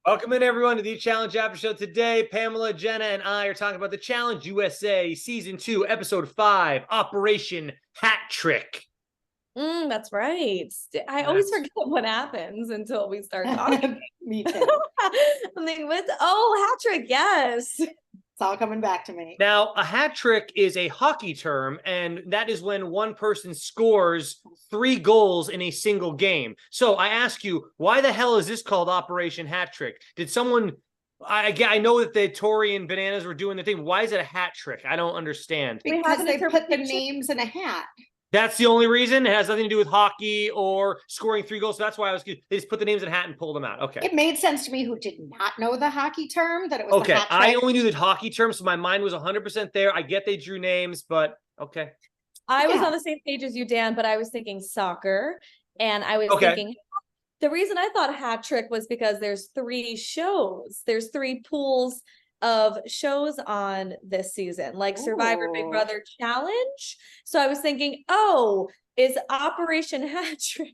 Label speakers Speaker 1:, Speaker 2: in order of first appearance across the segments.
Speaker 1: Welcome in, everyone, to the Challenge Aftershow. Today, Pamela, Jenna, and I are talking about the Challenge USA Season 2, Episode 5, Operation Hat Trick.
Speaker 2: That's right. I always forget what happens until we start talking.
Speaker 3: Me too.
Speaker 2: I'm like, what? Oh, hat trick, yes.
Speaker 3: It's all coming back to me.
Speaker 1: Now, a hat trick is a hockey term, and that is when one person scores 3 goals in a single game. So I ask you, why the hell is this called Operation Hat Trick? Did someone... I know that the Tori and Bananas were doing the thing. Why is it a hat trick? I don't understand.
Speaker 3: Because they put the names in a hat.
Speaker 1: That's the only reason. It has nothing to do with hockey or scoring 3 goals. So that's why they just put the names in a hat and pulled them out. Okay.
Speaker 3: It made sense to me who did not know the hockey term, that it was
Speaker 1: okay.
Speaker 3: The hat trick.
Speaker 1: I only knew the hockey term, so my mind was 100% there. I get they drew names, but okay.
Speaker 2: I was on the same page as you, Dan, but I was thinking soccer. And I was thinking, the reason I thought hat trick was because there's 3 shows. There's 3 pools of shows on this season, like Survivor, Big Brother, Challenge. So I was thinking, oh, is Operation Hat Trick?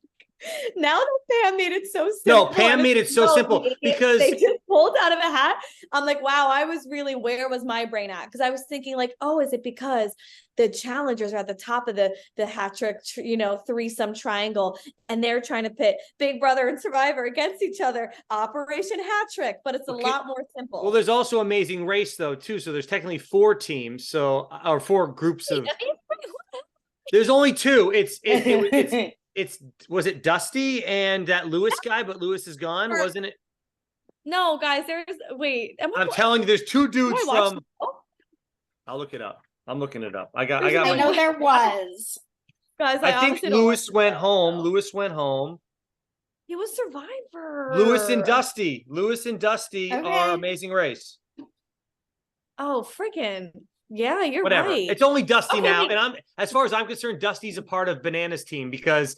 Speaker 2: Now that Pam made it so simple.
Speaker 1: No, Pam made it so simple because
Speaker 2: they just pulled out of a hat. I'm like, wow, I was really, where was my brain at? Because I was thinking like, oh, is it because the challengers are at the top of the hat trick, threesome triangle, and they're trying to pit Big Brother and Survivor against each other, Operation Hat Trick, but it's a lot more simple.
Speaker 1: Well, there's also Amazing Race though too, so there's technically 4 teams, or 4 groups of. There's only 2. Was it Dusty and that Lewis guy, but Lewis is gone, wasn't it?
Speaker 2: No, guys,
Speaker 1: I'm telling you, there's 2 dudes from. I'll look it up. I'm looking it up. I
Speaker 3: know there was.
Speaker 2: Guys,
Speaker 1: I think Lewis went home.
Speaker 2: He was Survivor.
Speaker 1: Lewis and Dusty are Amazing Race.
Speaker 2: Oh, freaking. Yeah, you're
Speaker 1: Whatever.
Speaker 2: right.
Speaker 1: It's only Dusty now. And as far as I'm concerned, Dusty's a part of Banana's team because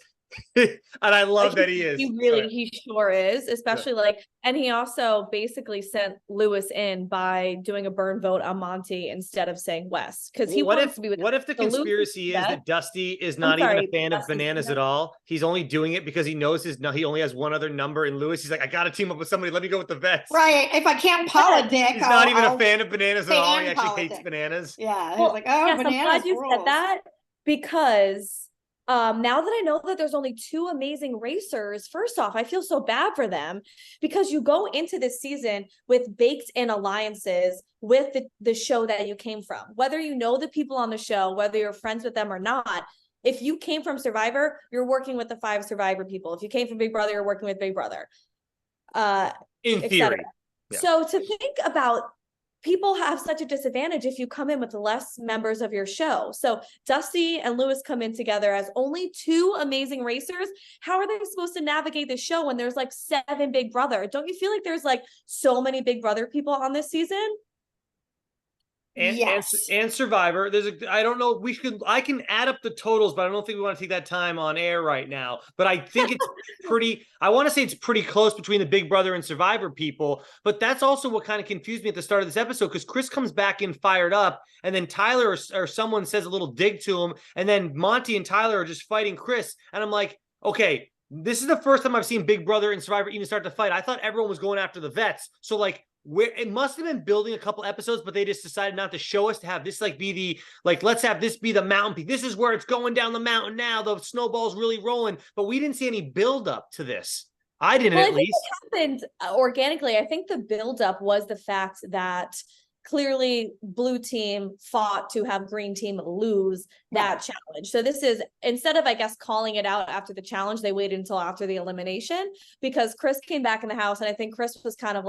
Speaker 1: and I love that he is.
Speaker 2: He sure is, especially and he also basically sent Lewis in by doing a burn vote on Monty instead of saying Wes. Because
Speaker 1: what if the conspiracy is that Dusty is not even a fan of Bananas at all? He's only doing it because he knows he only has one other number in Lewis. He's like, I gotta team up with somebody. Let me go with the vets.
Speaker 3: Right. If I can't politic,
Speaker 1: he's not even a fan of Bananas at all. He actually hates Bananas.
Speaker 3: Yeah. He's like, Bananas.
Speaker 2: I'm glad you said that because now that I know that there's only 2 amazing racers, first off, I feel so bad for them because you go into this season with baked in alliances with the show that you came from. Whether you know the people on the show, whether you're friends with them or not, if you came from Survivor, you're working with the 5 Survivor people. If you came from Big Brother, you're working with Big Brother.
Speaker 1: In theory.
Speaker 2: Yeah. So to think about, people have such a disadvantage if you come in with less members of your show. So Dusty and Lewis come in together as only 2 amazing racers. How are they supposed to navigate the show when there's 7 Big Brother? Don't you feel like there's so many Big Brother people on this season?
Speaker 1: And Survivor. I don't know. I can add up the totals, but I don't think we want to take that time on air right now. But I think it's I want to say it's pretty close between the Big Brother and Survivor people. But that's also what kind of confused me at the start of this episode, because Chris comes back in fired up, and then Tyler or someone says a little dig to him, and then Monty and Tyler are just fighting Chris. And I'm like, okay, this is the first time I've seen Big Brother and Survivor even start to fight. I thought everyone was going after the vets. So where it must have been building a couple episodes, but they just decided not to show us, to have this be the let's have this be the mountain peak. This is where it's going down the mountain now. The snowball's really rolling, but we didn't see any build up to this. I didn't, at least.
Speaker 2: It happened organically. I think the build up was the fact that clearly blue team fought to have green team lose that challenge. So this is, instead of, I guess, calling it out after the challenge, they waited until after the elimination, because Chris came back in the house. And I think Chris was kind of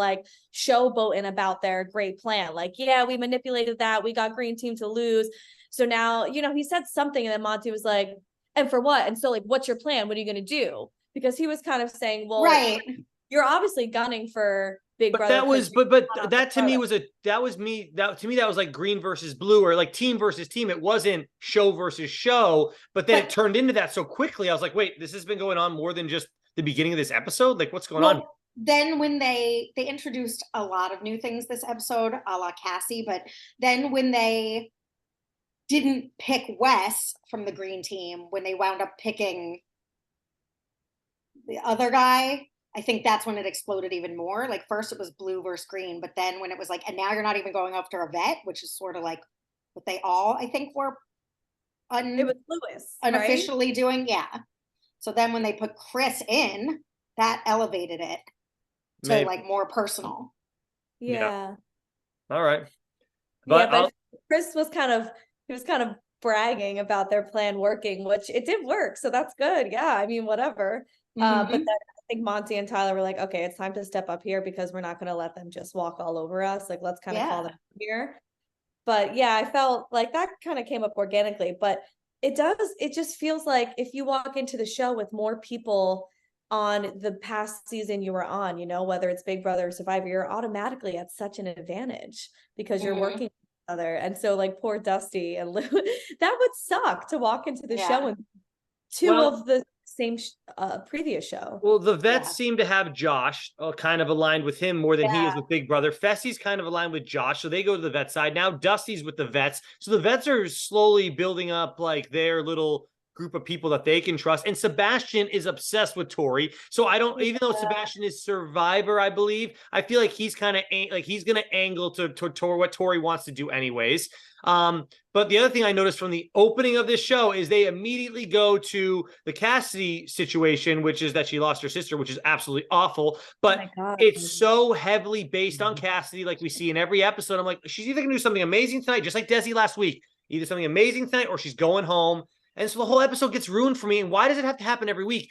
Speaker 2: showboating about their great plan. Yeah, we manipulated that. We got green team to lose. So now, he said something, and then Monty was like, and for what? And so what's your plan? What are you going to do? Because he was kind of saying, well, you're obviously gunning for Big Brother.
Speaker 1: That to me was green versus blue, or team versus team. It wasn't show versus show, but then it turned into that so quickly. I was like, wait, this has been going on more than just the beginning of this episode. What's going on?
Speaker 3: Then when they introduced a lot of new things this episode, a la Cassie, but then when they didn't pick Wes from the green team, when they wound up picking the other guy, I think that's when it exploded even more. Like first it was blue versus green, but then when it was like, and now you're not even going after a vet, which is sort of like what they all, I think, were
Speaker 2: It was Lewis, right?
Speaker 3: unofficially doing. Yeah. So then when they put Chris in, that elevated it to
Speaker 1: Maybe.
Speaker 3: like more personal.
Speaker 2: Yeah.
Speaker 1: All right.
Speaker 2: But yeah, but Chris was kind of bragging about their plan working, which it did work. So that's good. Yeah. I mean, whatever. But then I think Monty and Tyler were like, okay, it's time to step up here because we're not going to let them just walk all over us. Like, let's kind of call them here. But yeah, I felt like that kind of came up organically, but it just feels like if you walk into the show with more people on the past season you were on, whether it's Big Brother or Survivor, you're automatically at such an advantage because you're working with each other. And so like poor Dusty and Lou, that would suck to walk into the show and two of the same previous show.
Speaker 1: Well, the vets seem to have Josh kind of aligned with him more than he is with Big Brother. Fessy's kind of aligned with Josh, so they go to the vet side. Now Dusty's with the vets. So the vets are slowly building up like their little group of people that they can trust. And Sebastian is obsessed with Tori. So I don't, even though Sebastian is Survivor, I believe, I feel like he's kind of like he's going to angle to what Tori wants to do anyways. But the other thing I noticed from the opening of this show is they immediately go to the Cassidy situation, which is that she lost her sister, which is absolutely awful. But it's so heavily based on Cassidy, like we see in every episode. I'm like, she's either going to do something amazing tonight, just like Desi last week, either something amazing tonight or she's going home. And so the whole episode gets ruined for me. And why does it have to happen every week?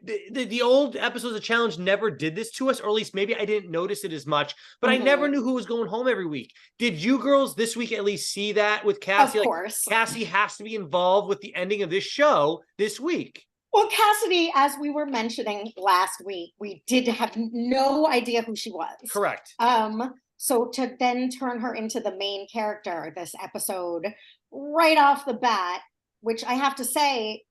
Speaker 1: The old episodes of Challenge never did this to us, or at least maybe I didn't notice it as much, but I never knew who was going home every week. Did you girls this week at least see that with Cassie?
Speaker 3: Of course.
Speaker 1: Like, Cassie has to be involved with the ending of this show this week.
Speaker 3: Well, Cassidy, as we were mentioning last week, we did have no idea who she was.
Speaker 1: Correct.
Speaker 3: So to then turn her into the main character this episode right off the bat, which I have to say,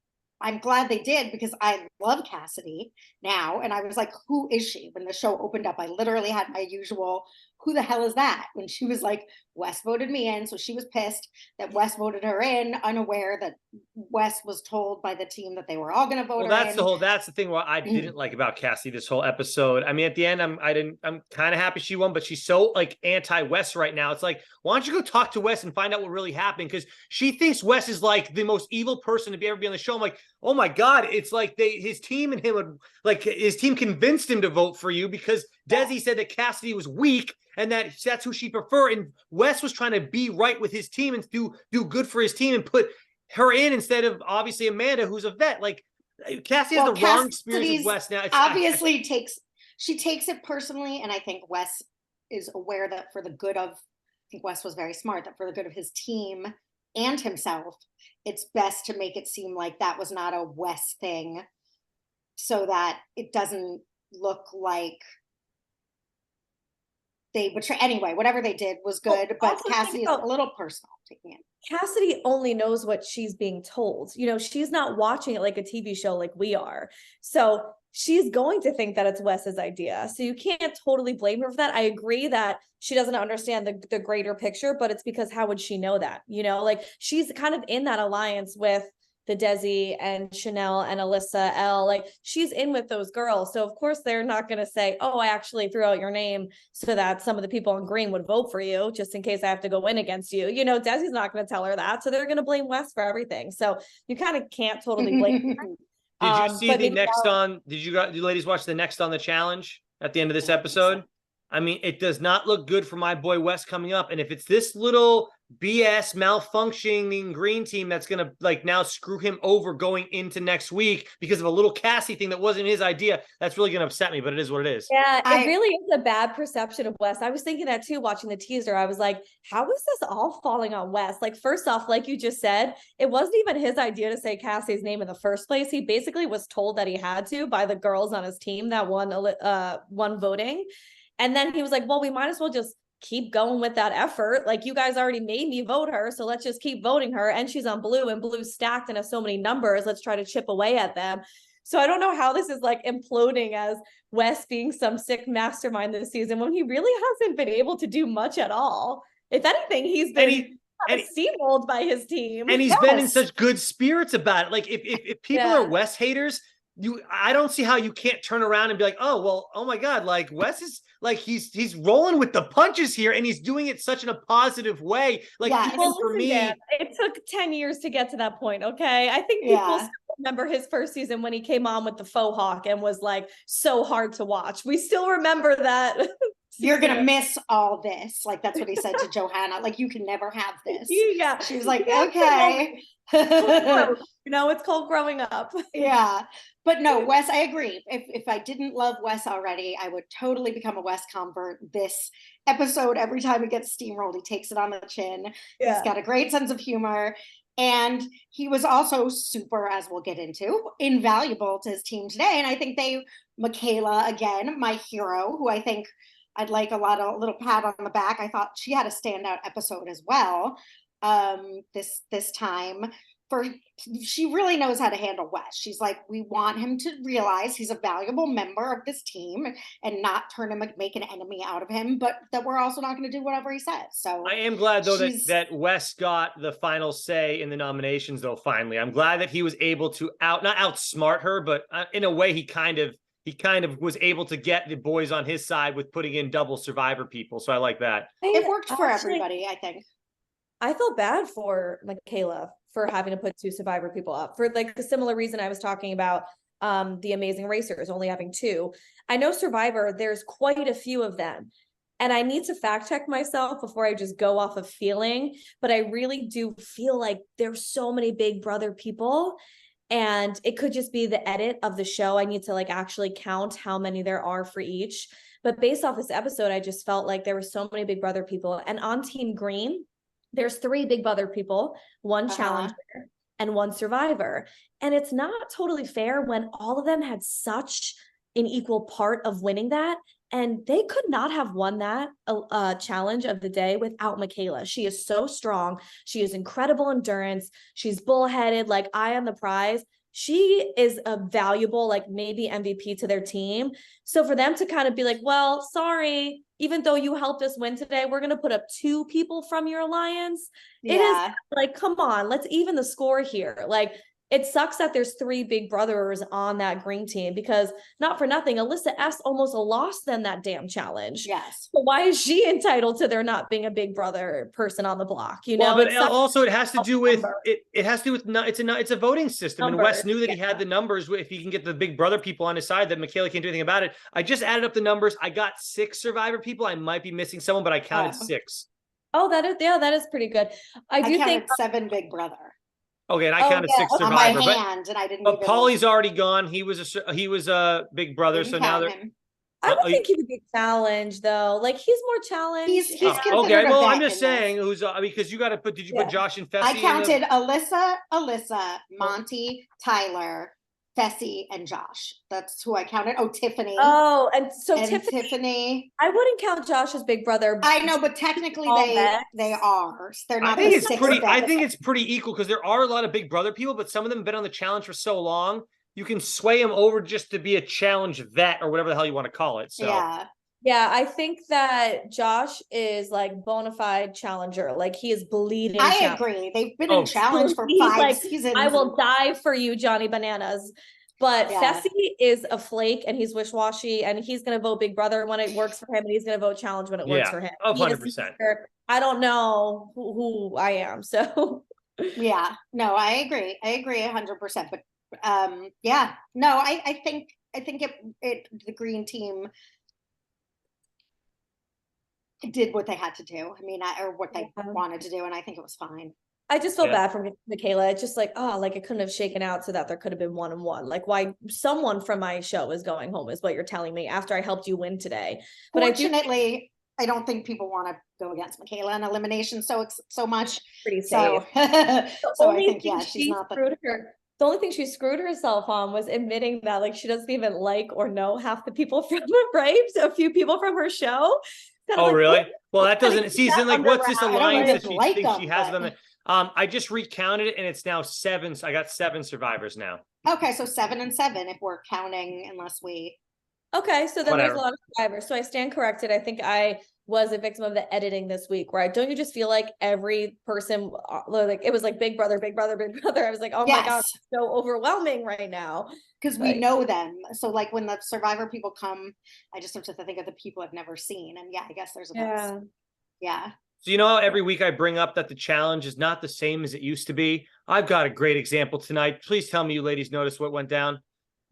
Speaker 3: I'm glad they did because I love Cassidy now. And I was like, who is she? When the show opened up, I literally had my usual, who the hell is that? When she was like, Wes voted me in. So she was pissed that Wes voted her in, unaware that Wes was told by the team that they were all going to vote her in.
Speaker 1: That's the thing what I didn't like about Cassie this whole episode. I mean, at the end, I'm kind of happy she won, but she's so like anti-Wes right now. It's like, why don't you go talk to Wes and find out what really happened? Because she thinks Wes is like the most evil person to ever be on the show. I'm like, oh my God, it's like his team and him would like his team convinced him to vote for you because Desi said that Cassidy was weak and that's who she preferred. And Wes was trying to be right with his team and do good for his team and put her in instead of obviously Amanda, who's a vet. Like Cassie has the wrong experience with Wes now.
Speaker 3: Obviously she takes it personally, and I think Wes is aware that for the good of, I think Wes was very smart, that for the good of his team and himself, it's best to make it seem like that was not a Wes thing so that it doesn't look like they betray. Anyway, whatever they did was good, but Cassidy is a little personal taking it.
Speaker 2: Cassidy only knows what she's being told. She's not watching it like a TV show like we are. So she's going to think that it's Wes's idea. So you can't totally blame her for that. I agree that she doesn't understand the greater picture, but it's because how would she know that? Like she's kind of in that alliance with the Desi and Chanel and Alyssa L. Like she's in with those girls. So of course they're not going to say, oh, I actually threw out your name so that some of the people on green would vote for you just in case I have to go in against you. Desi's not going to tell her that. So they're going to blame Wes for everything. So you kind of can't totally blame her.
Speaker 1: Did you see the next on? Did you ladies watch the next on the challenge at the end of this episode? I mean, it does not look good for my boy Wes coming up. And if it's this little BS malfunctioning green team that's going to like now screw him over going into next week because of a little Cassie thing that wasn't his idea, that's really going to upset me, but it is what it is.
Speaker 2: Yeah, it really is a bad perception of Wes. I was thinking that too, watching the teaser. I was like, how is this all falling on Wes? Like, first off, like you just said, it wasn't even his idea to say Cassie's name in the first place. He basically was told that he had to by the girls on his team that won voting. And then he was like, well, we might as well just keep going with that effort. Like you guys already made me vote her. So let's just keep voting her. And she's on blue and blue's stacked and has so many numbers. Let's try to chip away at them. So I don't know how this is like imploding as Wes being some sick mastermind this season when he really hasn't been able to do much at all. If anything, he's been steamrolled by his team.
Speaker 1: And he's been in such good spirits about it. Like if people are Wes haters, I don't see how you can't turn around and be like, oh, well, oh my God, like Wes is like, he's rolling with the punches here and he's doing it such in a positive way. Like,
Speaker 3: Yes.
Speaker 1: even
Speaker 2: Well,
Speaker 1: for
Speaker 2: listen,
Speaker 1: me,
Speaker 2: Dan, it took 10 years to get to that point. Okay. I think people
Speaker 3: Yeah.
Speaker 2: still remember his first season when he came on with the faux hawk and was like so hard to watch. We still remember that.
Speaker 3: You're gonna miss all this. Like that's what he said to Johanna. Like you can never have this.
Speaker 2: Yeah.
Speaker 3: She was like,
Speaker 2: Yeah,
Speaker 3: okay.
Speaker 2: You know, it's called growing up.
Speaker 3: Yeah. But no, Wes, I agree. If I didn't love Wes already, I would totally become a Wes convert. This episode, every time it gets steamrolled, he takes it on the chin.
Speaker 2: Yeah.
Speaker 3: He's got a great sense of humor. And he was also super, as we'll get into, invaluable to his team today. And I think Michaela, again, my hero, who I think I'd like a little pat on the back. I thought she had a standout episode as well. This time, she really knows how to handle Wes. She's like, we want him to realize he's a valuable member of this team and not make an enemy out of him, but that we're also not going to do whatever he says. So
Speaker 1: I am glad though that Wes got the final say in the nominations though. Finally, I'm glad that he was able to not outsmart her, but in a way he kind of was able to get the boys on his side with putting in double Survivor people. So I like that.
Speaker 3: It worked for everybody, I think.
Speaker 2: I felt bad for Michaela for having to put 2 Survivor people up for like the similar reason I was talking about the Amazing Racers only having 2. I know Survivor, there's quite a few of them. And I need to fact check myself before I just go off of feeling, but I really do feel like there's so many Big Brother people. And it could just be the edit of the show. I need to like actually count how many there are for each. But based off this episode, I just felt like there were so many Big Brother people. And on Team Green, there's 3 Big Brother people, 1 challenger, and 1 survivor. And it's not totally fair when all of them had such an equal part of winning that. And they could not have won that challenge of the day without Michaela. She is so strong. She has incredible endurance. She's bullheaded, like eye on the prize. She is a valuable, like maybe MVP to their team. So for them to kind of be like, well, sorry, even though you helped us win today, we're going to put up 2 people from your alliance. Yeah. It is like, come on, let's even the score here. Like, it sucks that there's 3 Big Brothers on that green team because not for nothing, Alyssa S almost lost them that damn challenge.
Speaker 3: Yes.
Speaker 2: So why is she entitled to there not being a Big Brother person on the block? You know,
Speaker 1: well, but also it has to do with it has to do with it's a voting system, and Wes knew that he had the numbers. If he can get the Big Brother people on his side, that Michaela can't do anything about it. I just added up the numbers. I got 6 Survivor people. I might be missing someone, but I counted 6.
Speaker 2: Oh, that is pretty good. I do
Speaker 3: counted
Speaker 2: think
Speaker 3: 7 Big Brother.
Speaker 1: Okay, and I counted 6 Survivor,
Speaker 3: on my hand, and I didn't.
Speaker 1: But Paulie's already gone. He was a Big Brother, so now they're.
Speaker 2: I don't think he would be challenged though. Like he's more challenged.
Speaker 3: He's
Speaker 1: okay. Well, I'm just saying who's because you got to put. Did you put Josh and Fessy?
Speaker 3: I counted Alyssa, Monty, Tyler, Fessy, and Josh. That's who I counted. Oh, Tiffany.
Speaker 2: Oh, and
Speaker 3: Tiffany.
Speaker 2: I wouldn't count Josh as Big Brother.
Speaker 3: I know, but technically they are. They're not.
Speaker 1: I think it's pretty equal because there are a lot of Big Brother people, but some of them have been on the challenge for so long. You can sway them over just to be a challenge vet or whatever the hell you want to call it. So
Speaker 2: yeah, I think that Josh is like bona fide challenger. Like he is bleeding.
Speaker 3: I agree. They've been in challenge for 5 seasons.
Speaker 2: I will die for you, Johnny Bananas. But Fessy is a flake and he's wish-washy and he's going to vote Big Brother when it works for him and he's going to vote challenge when it works for him.
Speaker 1: 100%.
Speaker 2: I don't know who I am. So
Speaker 3: yeah, no, I agree. I agree 100%. But I think the green team did what they had to do. I mean, or what they wanted to do, and I think it was fine.
Speaker 2: I just felt bad for Michaela. It's just like, like it couldn't have shaken out so that there could have been 1-1. Like why someone from my show is going home is what you're telling me after I helped you win today. But
Speaker 3: fortunately, I don't think people want to go against Michaela in elimination so much.
Speaker 2: Pretty safe.
Speaker 3: So I think she's not
Speaker 2: the only thing she screwed herself on was admitting that like she doesn't even like or know half the people from a few people from her show.
Speaker 1: Really? Well, that doesn't season like what's this alliance that she thinks she has with them? I just recounted it and it's now 7. So I got 7 survivors now.
Speaker 3: Okay, so 7 and 7 if we're counting, unless we.
Speaker 2: Okay, so then there's a lot of survivors. So I stand corrected. I think I was a victim of the editing this week, right? Don't you just feel like every person, like it was like Big Brother, Big Brother, Big Brother. I was like, oh my God, it's so overwhelming right now.
Speaker 3: Because we know them. So like when the Survivor people come, I just have to think of the people I've never seen. And I guess there's a yeah.
Speaker 1: So you know how every week I bring up that the challenge is not the same as it used to be? I've got a great example tonight. Please tell me you ladies noticed what went down.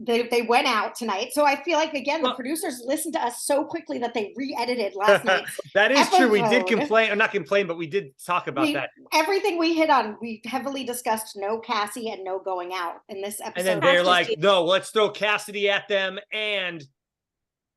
Speaker 3: They went out tonight. So I feel like, again, the producers listened to us so quickly that they re-edited last night.
Speaker 1: That is true. We did complain, or not complain, but we did talk about that.
Speaker 3: Everything we hit on, we heavily discussed no Cassie and no going out in this episode.
Speaker 1: And then they're like, no, let's throw Cassidy at them and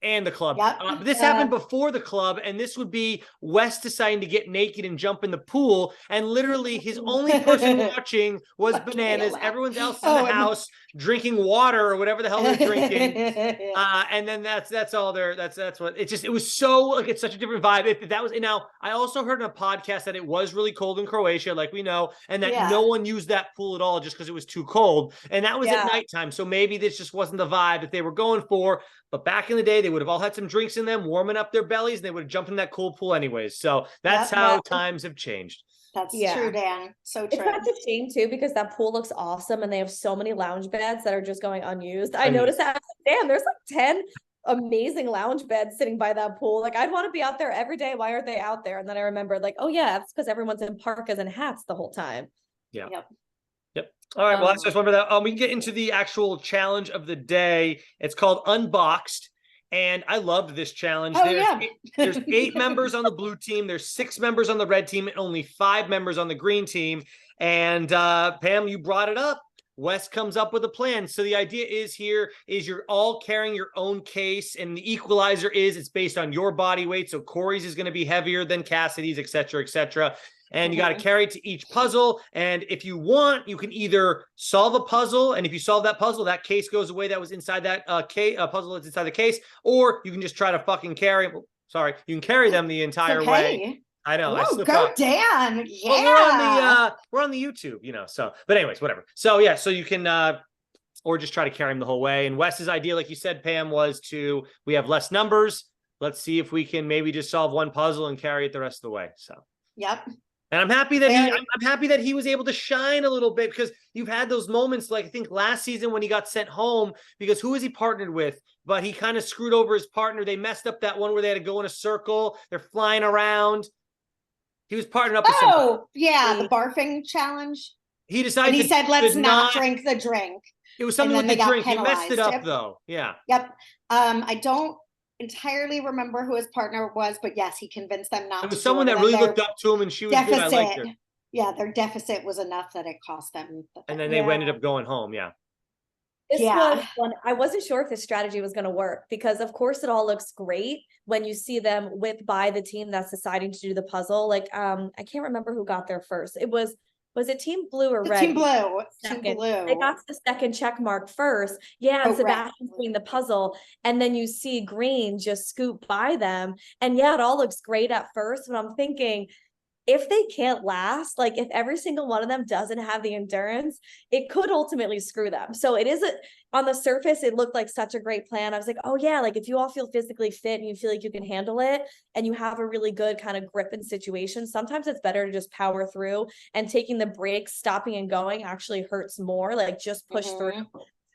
Speaker 1: the club. This happened before the club, and this would be Wes deciding to get naked and jump in the pool, and literally his only person watching was Bananas. Everyone's else in the house drinking water or whatever the hell they're drinking. And then that's all there. That's what it was. So like, it's such a different vibe. If that was, now I also heard in a podcast that it was really cold in Croatia, like we know, and that no one used that pool at all just because it was too cold, and that was at nighttime. So maybe this just wasn't the vibe that they were going for. But back in the day, they would have all had some drinks in them, warming up their bellies, and they would have jumped in that cool pool anyways. So that's how times have changed.
Speaker 3: That's true, Dan. So true.
Speaker 2: It's not a shame too, because that pool looks awesome, and they have so many lounge beds that are just going unused. I noticed that. I was like, damn, there's like 10 amazing lounge beds sitting by that pool. Like, I'd want to be out there every day. Why aren't they out there? And then I remembered, like, oh yeah, that's because everyone's in parkas and hats the whole time.
Speaker 1: Yeah. Yep. All right. Well, that's just one for that. We can get into the actual challenge of the day. It's called Unboxed. And I loved this challenge. There's 8 members on the blue team. There's 6 members on the red team and only 5 members on the green team. And Pam, you brought it up. Wes comes up with a plan. So the idea is you're all carrying your own case, and the equalizer is it's based on your body weight. So Corey's is going to be heavier than Cassidy's, et cetera, et cetera. And you got to carry it to each puzzle. And if you want, you can either solve a puzzle. And if you solve that puzzle, that case goes away that was inside that puzzle that's inside the case. Or you can just try to fucking carry. Sorry, you can carry them the entire way. I know.
Speaker 3: Oh, go Dan. Yeah.
Speaker 1: Well, we're on the YouTube, so, but anyways, whatever. So yeah, so you can, or just try to carry them the whole way. And Wes's idea, like you said, Pam, was we have less numbers. Let's see if we can maybe just solve one puzzle and carry it the rest of the way. So.
Speaker 3: Yep.
Speaker 1: And I'm happy that I'm happy that he was able to shine a little bit, because you've had those moments, like I think last season when he got sent home, because who is he partnered with? But he kind of screwed over his partner. They messed up that one where they had to go in a circle. They're flying around. He was partnered up with
Speaker 3: the barfing challenge.
Speaker 1: He decided.
Speaker 3: And he said, "Let's not drink the drink."
Speaker 1: It was something with the drink. He messed it up though. Yeah.
Speaker 3: Yep. I don't entirely remember who his partner was, but yes, he convinced them not to.
Speaker 1: It was someone that really looked up to him, and she was good. I liked her.
Speaker 3: Yeah, their deficit was enough that it cost them.
Speaker 1: And then they ended up going home. Yeah.
Speaker 2: This was fun. I wasn't sure if this strategy was going to work, because of course it all looks great when you see them whip by the team that's deciding to do the puzzle. Like, I can't remember who got there first. Was it Team Blue or Red?
Speaker 3: Team Blue. Team Blue.
Speaker 2: They got to the second check mark first. Yeah, and Sebastian's doing the puzzle. And then you see Green just scoop by them. And yeah, it all looks great at first. But I'm thinking, if they can't last, like if every single one of them doesn't have the endurance, it could ultimately screw them. So it isn't, on the surface, it looked like such a great plan. I was like, oh yeah, like if you all feel physically fit and you feel like you can handle it and you have a really good kind of grip in situations, sometimes it's better to just power through, and taking the breaks, stopping and going actually hurts more. Like just push through.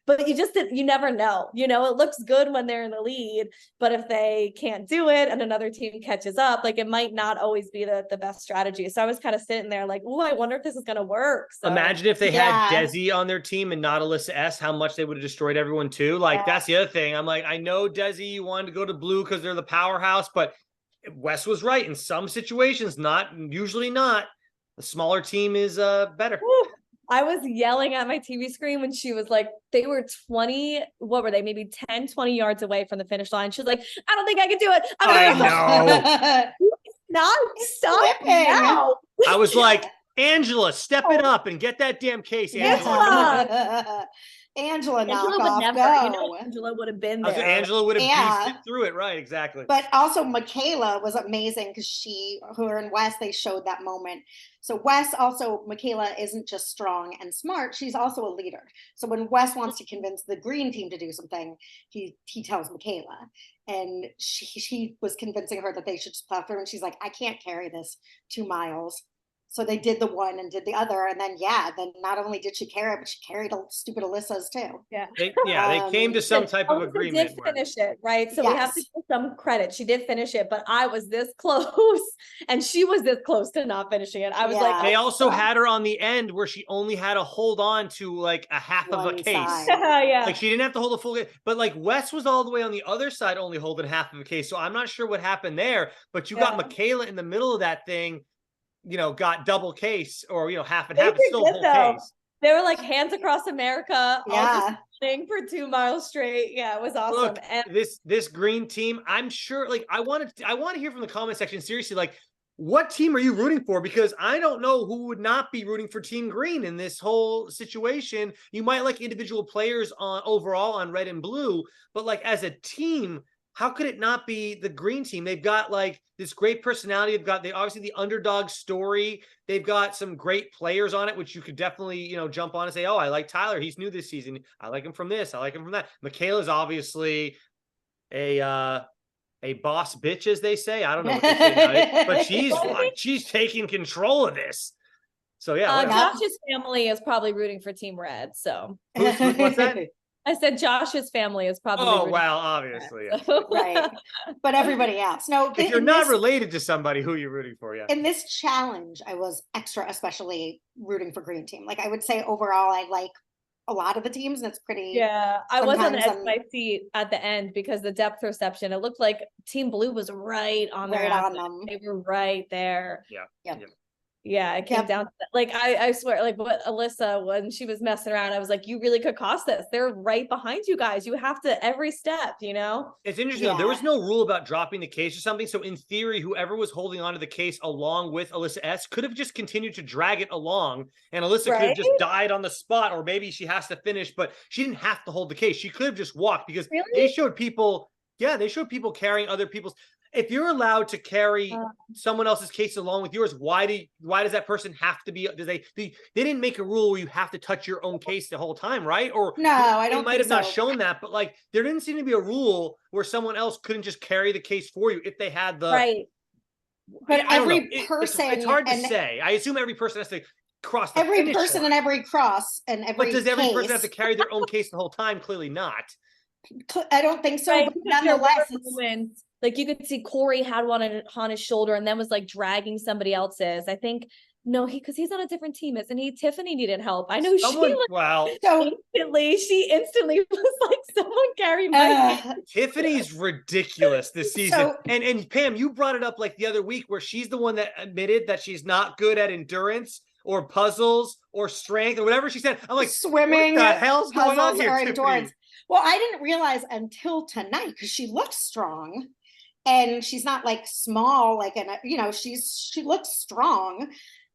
Speaker 2: But you never know, it looks good when they're in the lead, but if they can't do it and another team catches up, like it might not always be the best strategy. So I was kind of sitting there like, oh, I wonder if this is going to work. So,
Speaker 1: imagine if they had Desi on their team and not Alyssa S, how much they would have destroyed everyone too. Like that's the other thing. I'm like, I know Desi, you wanted to go to blue because they're the powerhouse, but Wes was right. In some situations, usually not. The smaller team is better.
Speaker 2: Woo. I was yelling at my TV screen when she was like, they were 20, what were they? Maybe 10, 20 yards away from the finish line. She was like, I don't think I can do it.
Speaker 1: I
Speaker 2: know. Not stop now.
Speaker 1: I was like, Angela, step it up and get that damn case, Angela.
Speaker 3: Angela
Speaker 2: Angela would
Speaker 3: knockoff,
Speaker 2: never,
Speaker 3: go.
Speaker 2: Angela would have been
Speaker 1: I was
Speaker 2: there.
Speaker 1: Angela would have
Speaker 3: Yeah.
Speaker 1: beefed it through it, right? Exactly.
Speaker 3: But also Michaela was amazing because her and Wes, they showed that moment. So Wes also, Michaela isn't just strong and smart, she's also a leader. So when Wes wants to convince the green team to do something, he tells Michaela. And she was convincing her that they should just plow through. And she's like, I can't carry this 2 miles. So they did the one and did the other. And then, then not only did she carry it, but she carried stupid Alyssa's too.
Speaker 2: Yeah.
Speaker 1: They came to some type of
Speaker 2: Alyssa
Speaker 1: agreement.
Speaker 2: did finish it, right? So we have to
Speaker 3: Yes.
Speaker 2: give some credit. She did finish it, but I was this close and she was this close to not finishing it. I was like,
Speaker 1: They also had her on the end where she only had to hold on to like a half of a
Speaker 3: One
Speaker 1: case.
Speaker 3: side.
Speaker 2: yeah.
Speaker 1: Like she didn't have to hold a full case, but like Wes was all the way on the other side, only holding half of a case. So I'm not sure what happened there, but you got Michaela in the middle of that thing, got double case or, half and half, it's still whole case.
Speaker 2: They were like hands across America, all
Speaker 3: Yeah.
Speaker 2: just running for 2 miles straight. Yeah, it was awesome.
Speaker 1: Look,
Speaker 2: And
Speaker 1: this green team, I'm sure, like I want to hear from the comment section, seriously, like what team are you rooting for? Because I don't know who would not be rooting for Team Green in this whole situation. You might like individual players on overall on red and blue, but like as a team, how could it not be the green team? They've got like this great personality. They obviously the underdog story. They've got some great players on it, which you could definitely, jump on and say, oh, I like Tyler. He's new this season. I like him from this. I like him from that. Michaela's obviously a boss bitch, as they say. I don't know what they say, but she's taking control of this. So yeah.
Speaker 2: Josh's family is probably rooting for Team Red. So
Speaker 1: what's that?
Speaker 2: I said Josh's family is probably.
Speaker 1: Oh, well, obviously.
Speaker 2: Yeah.
Speaker 3: Right. But everybody else. No,
Speaker 1: if you're not related to somebody, who are you rooting for? Yeah.
Speaker 3: In this challenge, I was especially rooting for green team. Like I would say overall, I like a lot of the teams and it's pretty.
Speaker 2: Yeah. I was on the edge of my seat at the end because the depth perception, it looked like Team Blue was right on them. They were right there.
Speaker 1: Yeah.
Speaker 3: Yep.
Speaker 2: Yeah, it came down to that. Like I swear, like what Alyssa, when she was messing around, I was like, you really could cost this. They're right behind you guys. You have to every step,
Speaker 1: It's interesting though, there was no rule about dropping the case or something. So in theory, whoever was holding onto the case along with Alyssa S could have just continued to drag it along, and Alyssa could have just died on the spot, or maybe she has to finish, but she didn't have to hold the case. She could have just walked because they showed people carrying other people's. If you're allowed to carry someone else's case along with yours, why does that person have to be? They didn't make a rule where you have to touch your own case the whole time, right? Or
Speaker 3: no, I don't.
Speaker 1: They might have not shown that, but like there didn't seem to be a rule where someone else couldn't just carry the case for you if they had the
Speaker 2: right.
Speaker 3: But every person,
Speaker 1: it's hard to say. I assume every person has to cross the
Speaker 3: every person line. And every cross and every.
Speaker 1: But does every person have to carry their own case the whole time? Clearly not.
Speaker 3: I don't think so.
Speaker 2: Right,
Speaker 3: but nonetheless,
Speaker 2: like you could see Corey had one on his shoulder and then was like dragging somebody else's. I think because he's on a different team, isn't he? Tiffany needed help. I know she instantly was like, someone carry my
Speaker 1: Tiffany's ridiculous this season. And Pam, you brought it up like the other week where she's the one that admitted that she's not good at endurance or puzzles or strength or whatever she said. I'm like,
Speaker 3: swimming,
Speaker 1: what the hell's going on here, Tiffany?
Speaker 3: Well, I didn't realize until tonight because she looks strong. And she's not like small, like, she looks strong.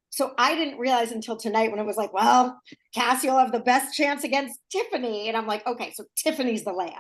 Speaker 3: So I didn't realize until tonight when it was like, well, Cassie will have the best chance against Tiffany. And I'm like, okay, so Tiffany's the layup.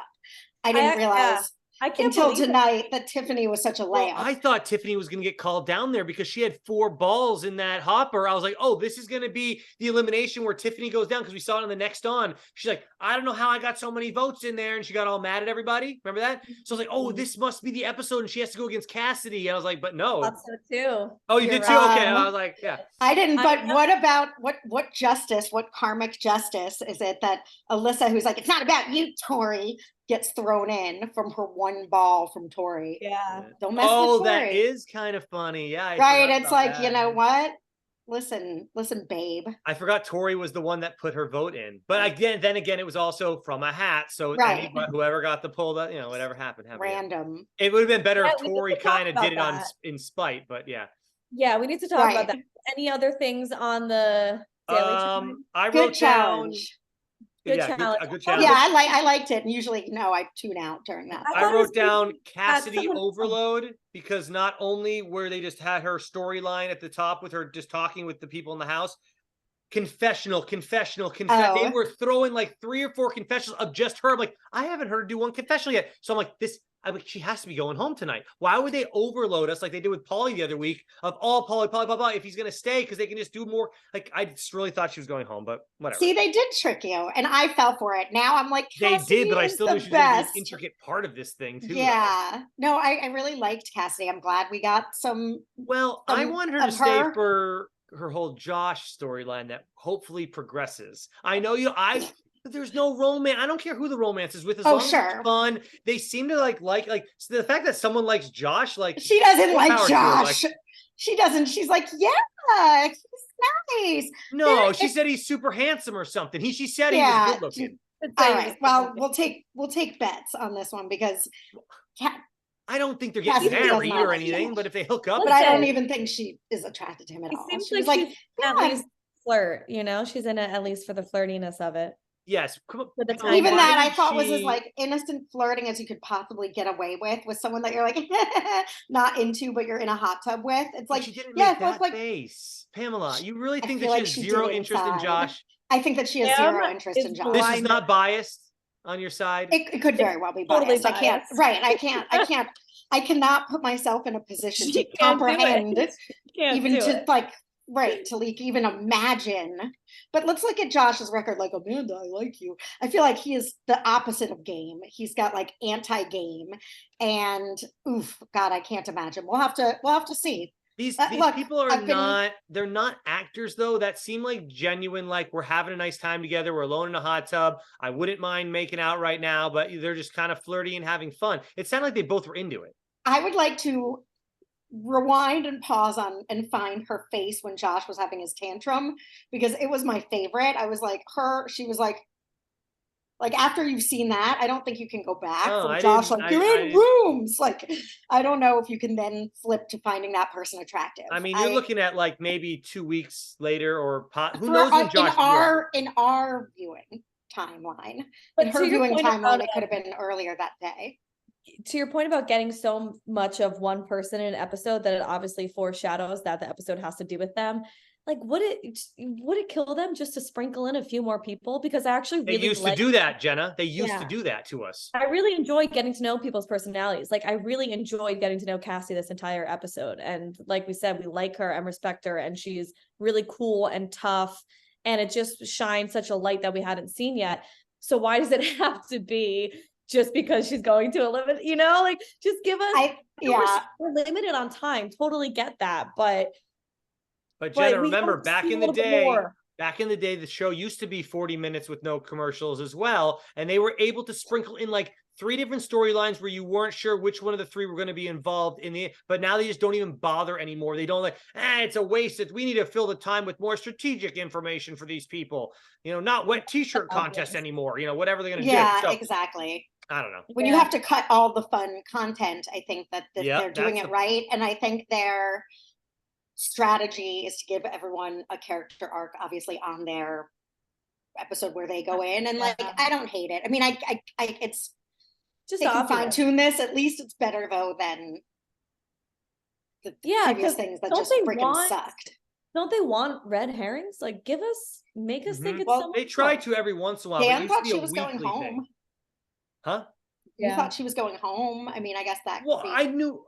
Speaker 3: I didn't realize until tonight that Tiffany was such a layup.
Speaker 1: Well, I thought Tiffany was going to get called down there because she had 4 balls in that hopper. I was like, oh, this is going to be the elimination where Tiffany goes down because we saw it on the next on. She's like, I don't know how I got so many votes in there. And she got all mad at everybody. Remember that? So I was like, oh, this must be the episode and she has to go against Cassidy. I was like, but no.
Speaker 2: I thought so too.
Speaker 1: Oh, you did too? Okay. I was like, yeah.
Speaker 3: I didn't, but what about, what justice, what karmic justice is it that Alyssa, who's like, it's not about you, Tori, gets thrown in from her 1 ball from Tori.
Speaker 2: Yeah.
Speaker 3: Don't mess with Tori.
Speaker 1: Oh, that is kind of funny. Yeah.
Speaker 3: Right. It's like, you know what? Listen, babe.
Speaker 1: I forgot Tori was the one that put her vote in. But then again, it was also from a hat. So whoever got the pull, that whatever happened.
Speaker 3: Random.
Speaker 1: It would have been better if Tori kind of did it in spite, but yeah.
Speaker 2: Yeah, we need to talk about that. Any other things on the daily challenge?
Speaker 1: I wrote down.
Speaker 2: Good challenge.
Speaker 1: A good challenge.
Speaker 3: Yeah, I liked it. And usually, I tune out during that.
Speaker 1: I wrote down Cassidy overload because not only where they just had her storyline at the top with her just talking with the people in the house, confessional.
Speaker 3: Oh.
Speaker 1: They were throwing like 3 or 4 confessionals of just her. I'm like, I haven't heard her do one confessional yet. So I'm like, she has to be going home tonight. Why would they overload us like they did with Paulie the other week of all Paulie, blah, blah, if he's going to stay, because they can just do more. Like, I just really thought she was going home, but whatever.
Speaker 3: See, they did trick you, and I fell for it. Now I'm like,
Speaker 1: they did, but I still knew she was going to be an intricate part of this thing too.
Speaker 3: Yeah. Though. No, I really liked Cassidy. I'm glad we got some.
Speaker 1: Well, I wanted her to stay for her whole Josh storyline that hopefully progresses. I know there's no romance. I don't care who the romance is with, as long as it's fun. They seem to like so the fact that someone likes Josh, like
Speaker 3: she doesn't like Josh. She doesn't. She's like, yeah, he's nice.
Speaker 1: No, she said he's super handsome or something. She said he was good looking.
Speaker 3: All right. Well, we'll take bets on this one because
Speaker 1: I don't think they're getting married or anything, but if they hook up,
Speaker 3: but I don't even think she is attracted to him at all.
Speaker 2: Seems like she's at least flirt, she's in it at least for the flirtiness of it.
Speaker 1: Yes.
Speaker 3: Even that I thought was as like innocent flirting as you could possibly get away with someone that you're like not into, but you're in a hot tub with. It's like,
Speaker 1: she didn't make that face. Pamela, you really think that she has zero interest in Josh?
Speaker 3: I think that she has zero interest in Josh.
Speaker 1: This is not biased on your side?
Speaker 3: It could very well be biased. I can't. I cannot put myself in a position to comprehend, even to like, to even imagine. But let's look at Josh's record. Like, Amanda, I like you. I feel like he is the opposite of game. He's got like anti-game, and God, I can't imagine. We'll have to see.
Speaker 1: These people are they're not actors though, that seem like genuine, like we're having a nice time together, we're alone in a hot tub, I wouldn't mind making out right now, but they're just kind of flirty and having fun. It sounded like they both were into it.
Speaker 3: I would like to rewind and pause on and find her face when Josh was having his tantrum, because it was my favorite. I was like, she was like after you've seen that, I don't think you can go back from Josh like, you're in rooms. Like, I don't know if you can then flip to finding that person attractive.
Speaker 1: I mean, you're looking at like maybe 2 weeks later, or who knows when Josh
Speaker 3: in our viewing timeline. In her viewing timeline, it could have been earlier that day.
Speaker 2: To your point about getting so much of one person in an episode that it obviously foreshadows that the episode has to do with them. Like, would it kill them just to sprinkle in a few more people? Because I actually really
Speaker 1: used to do that, Jenna. They used to do that to us.
Speaker 2: I really enjoyed getting to know people's personalities. Like, I really enjoyed getting to know Cassie this entire episode. And like we said, we like her and respect her, and she's really cool and tough. And it just shines such a light that we hadn't seen yet. So why does it have to be just because she's going to eliminate, like, just give us, we're limited on time. Totally get that. But
Speaker 1: Jenna, remember back in the day, the show used to be 40 minutes with no commercials as well. And they were able to sprinkle in like 3 different storylines where you weren't sure which one of the 3 were going to be involved but now they just don't even bother anymore. They don't it's a waste. We need to fill the time with more strategic information for these people, not wet t-shirt contest anymore, whatever they're going to do.
Speaker 3: Yeah, exactly.
Speaker 1: I don't know.
Speaker 3: When you have to cut all the fun content, I think that they're doing it right. And I think their strategy is to give everyone a character arc, obviously, on their episode where they go in. And like, I don't hate it. I mean, I it's just, they can fine tune this. At least it's better though than the previous things that just freaking sucked.
Speaker 2: Don't they want red herrings? Like, make us think it's
Speaker 1: well, they try to every once in a while.
Speaker 3: Dan thought she was going home.
Speaker 1: Thing. Huh?
Speaker 3: You thought she was going home? I mean, I guess that.
Speaker 1: Well, I knew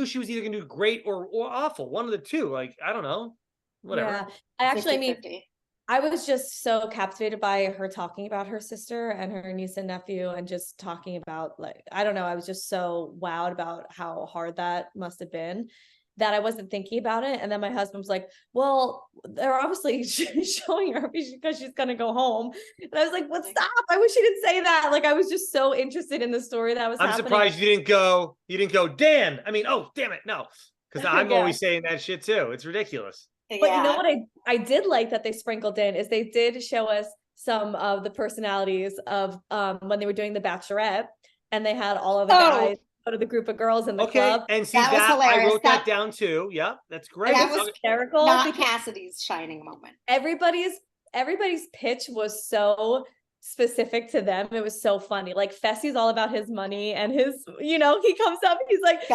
Speaker 1: she was either going to do great or awful. One of the two. Like, I don't know. Whatever.
Speaker 2: Yeah. I was just so captivated by her talking about her sister and her niece and nephew, and just talking about, like, I don't know. I was just so wowed about how hard that must have been, that I wasn't thinking about it. And then my husband was like, well, they're obviously showing her because she's going to go home. And I was like, well, stop. I wish you didn't say that. Like, I was just so interested in the story that was happening.
Speaker 1: I'm surprised you didn't go, Dan. I mean, oh, damn it. No, because I'm always saying that shit too. It's ridiculous.
Speaker 2: But you know what I did like that they sprinkled in is they did show us some of the personalities of when they were doing the Bachelorette, and they had all of the guys go to the group of girls in the club.
Speaker 1: And see, that I wrote that down too. Yeah, that's great.
Speaker 3: That was hysterical. Not Cassidy's shining moment.
Speaker 2: Everybody's pitch was so specific to them. It was so funny. Like, Fessy's all about his money and his, he comes up, he's like,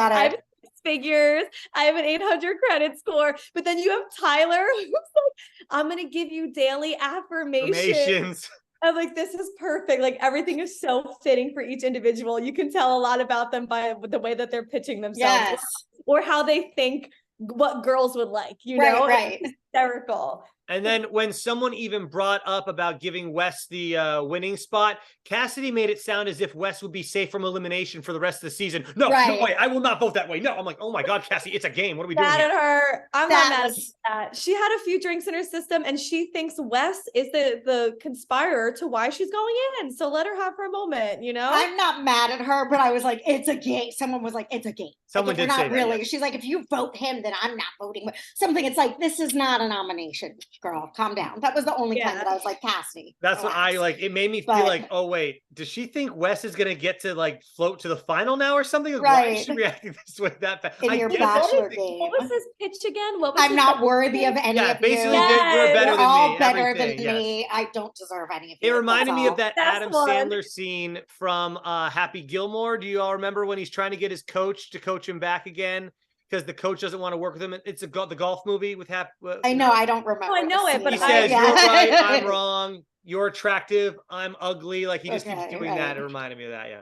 Speaker 2: figures. I have an 800 credit score. But then you have Tyler, who's like, I'm going to give you daily affirmations. I'm like, this is perfect. Like everything is so fitting for each individual. You can tell a lot about them by the way that they're pitching themselves,
Speaker 3: Yes.
Speaker 2: or how they think what girls would like, you
Speaker 3: Right,
Speaker 2: know?
Speaker 3: right.
Speaker 2: It's hysterical.
Speaker 1: And then when someone even brought up about giving Wes the winning spot, Cassidy made it sound as if Wes would be safe from elimination for the rest of the season. No,
Speaker 3: Right.
Speaker 1: no way. I will not vote that way. No, I'm like, oh my God, Cassidy, it's a game. What are we doing
Speaker 2: Mad
Speaker 1: here?
Speaker 2: at her. I'm
Speaker 3: That
Speaker 2: not mad
Speaker 3: was-
Speaker 2: at that. She had a few drinks in her system and she thinks Wes is the conspirer to why she's going in. So let her have her moment, you know?
Speaker 3: I'm not mad at her, but I was like, it's a game. Someone was like, it's a game.
Speaker 1: Someone
Speaker 3: like, if
Speaker 1: did
Speaker 3: we're
Speaker 1: say
Speaker 3: not
Speaker 1: that,
Speaker 3: really.
Speaker 1: yeah.
Speaker 3: She's like, if you vote him, then I'm not voting. Something. It's like, this is not a nomination, girl. Calm down. That was the only time that I was like, Cassidy.
Speaker 1: That's what I like. It made me feel like, oh wait, does she think Wes is gonna get to like float to the final now or something? Like, why is she reacting this way that fast?
Speaker 3: In your Bachelor game.
Speaker 2: What was his pitch again? What was
Speaker 3: I'm not worthy of any of
Speaker 1: basically,
Speaker 3: you.
Speaker 1: you're better
Speaker 3: You're
Speaker 1: than
Speaker 3: all
Speaker 1: me.
Speaker 3: better
Speaker 1: Everything,
Speaker 3: than me. I don't deserve any of
Speaker 1: It
Speaker 3: you.
Speaker 1: reminded me of that
Speaker 2: That's
Speaker 1: Adam
Speaker 2: one.
Speaker 1: Sandler scene from Happy Gilmore. Do you all remember when he's trying to get his coach to coach him back again because the coach doesn't want to work with him? It's the golf movie with Happy.
Speaker 3: I know. I don't remember.
Speaker 2: I know it, but
Speaker 1: he says, "You're right. I'm wrong. You're attractive. I'm ugly." Like he just keeps doing that. It reminded me of that. Yeah.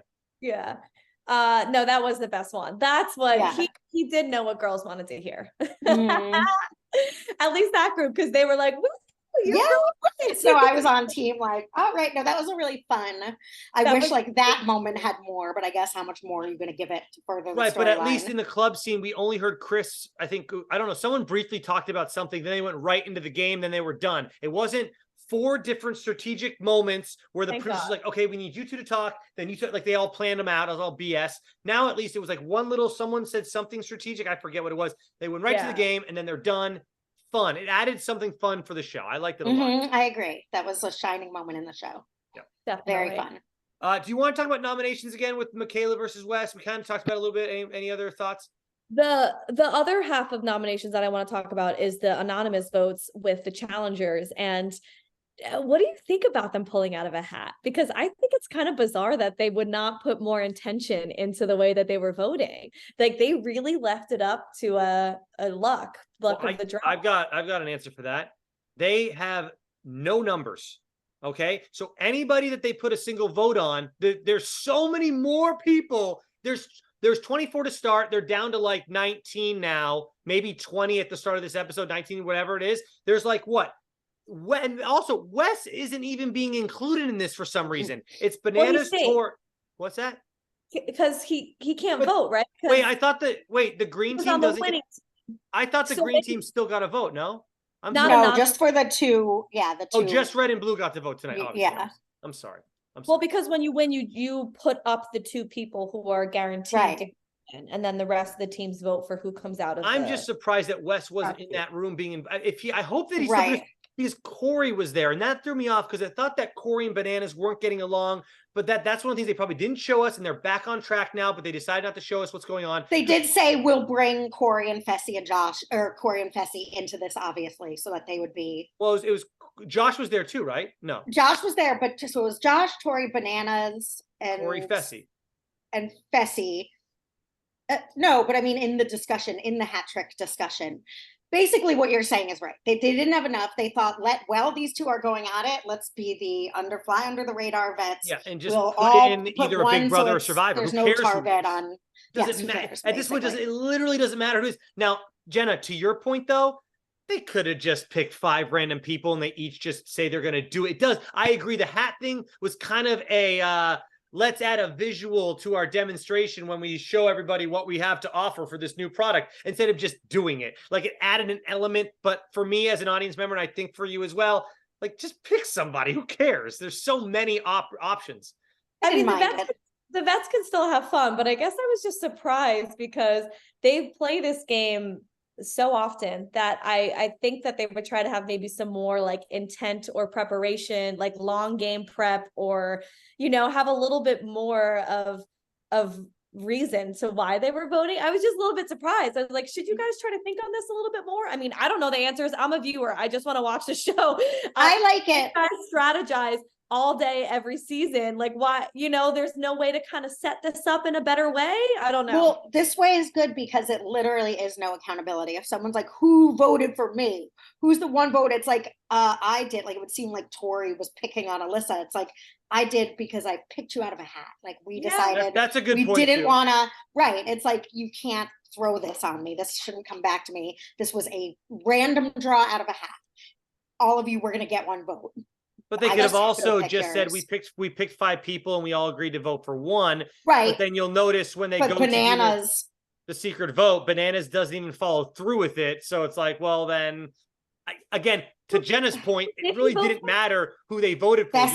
Speaker 2: Yeah. No, that was the best one. That's what he did know what girls wanted to hear.
Speaker 3: Mm.
Speaker 2: At least that group, because they were like,
Speaker 3: So I was on team like, all right, no, that was a really fun. I wish like that moment had more, but I guess how much more are you going to give it to further the
Speaker 1: Right, but at least
Speaker 3: line?
Speaker 1: in the club scene, we only heard Chris. I think I don't know. Someone briefly talked about something. Then they went right into the game. Then they were done. It wasn't 4 different strategic moments where the producer's like, okay, we need you two to talk. Then you two, like they all planned them out. It was all BS. Now at least it was like one little. Someone said something strategic. I forget what it was. They went right to the game, and then they're done. Fun. It added something fun for the show. I liked it a lot.
Speaker 3: I agree. That was a shining moment in the show.
Speaker 1: Yeah,
Speaker 2: definitely.
Speaker 3: Very fun.
Speaker 1: Do you want to talk about nominations again with Michaela versus Wes? We kind of talked about it a little bit. Any other thoughts?
Speaker 2: The other half of nominations that I want to talk about is the anonymous votes with the challengers. And what do you think about them pulling out of a hat? Because I think it's kind of bizarre that they would not put more intention into the way that they were voting. Like they really left it up to a luck of the draw.
Speaker 1: I've got an answer for that. They have no numbers. Okay, so anybody that they put a single vote on, there's so many more people. There's 24 to start. They're down to like 19 now, maybe 20 at the start of this episode, 19, whatever it is. There's like what? When also Wes isn't even being included in this for some reason. It's Bananas Tour. What's that?
Speaker 2: Because he can't vote, right?
Speaker 1: Wait, I thought the green team doesn't. I thought the green team still got a vote. No,
Speaker 3: just for the two. Yeah, the two.
Speaker 1: Oh, just red and blue got to vote tonight. Obviously.
Speaker 3: Yeah.
Speaker 1: I'm sorry.
Speaker 2: Well, because when you win, you put up the 2 people who are guaranteed to win, and then the rest of the teams vote for who comes out of.
Speaker 1: I'm just surprised that Wes wasn't in that room being. I hope that he's because Corey was there, and that threw me off because I thought that Corey and Bananas weren't getting along. But that's one of the things they probably didn't show us, and they're back on track now. But they decided not to show us what's going on.
Speaker 3: They did say we'll bring Corey and Fessy and Josh, or Corey and Fessy into this, obviously, so that they would be.
Speaker 1: Well, it was Josh was there too, right? No,
Speaker 3: Josh was there, but so it was Josh, Tori, Bananas, and
Speaker 1: Corey, Fessy,
Speaker 3: and Fessy. No, but I mean, in the discussion, in the hat trick discussion. Basically, what you're saying is right. They didn't have enough. They thought, these two are going at it. Let's be the fly under the radar vets.
Speaker 1: Yeah, and just put in either a Big Brother or Survivor.
Speaker 3: There's
Speaker 1: Who
Speaker 3: no
Speaker 1: cares
Speaker 3: target on.
Speaker 1: Doesn't matter. At this point, it literally doesn't matter who's. Now, Jenna, to your point though, they could have just picked 5 random people and they each just say they're going to do it. I agree. The hat thing was kind of a. Let's add a visual to our demonstration when we show everybody what we have to offer for this new product instead of just doing it. Like it added an element, but for me as an audience member, and I think for you as well, like just pick somebody. Who cares? There's so many options.
Speaker 2: I mean, the vets can still have fun, but I guess I was just surprised because they play this game so often that I think that they would try to have maybe some more like intent or preparation, like long game prep, or have a little bit more of reason to why they were voting. I was just a little bit surprised. I was like, should you guys try to think on this a little bit more? I mean, I don't know the answers. I'm a viewer. I just want to watch the show.
Speaker 3: I like it.
Speaker 2: Guys strategize. all day every season. Like, why, there's no way to kind of set this up in a better way. I don't know.
Speaker 3: Well, this way is good because it literally is no accountability. If someone's like, who voted for me? Who's the one vote? It's like, I did. Like, it would seem like Tori was picking on Alyssa. It's like, I did because I picked you out of a hat. Like, we decided
Speaker 1: that's a good point.
Speaker 3: We didn't want to, right. It's like, you can't throw this on me. This shouldn't come back to me. This was a random draw out of a hat. All of you were going to get one vote.
Speaker 1: But they could have also just said we picked 5 people and we all agreed to vote for one.
Speaker 3: Right.
Speaker 1: But then you'll notice when they go
Speaker 3: Bananas
Speaker 1: to the secret vote, Bananas doesn't even follow through with it. So it's like, well, then again, to Jenna's point, it really didn't matter who they voted for.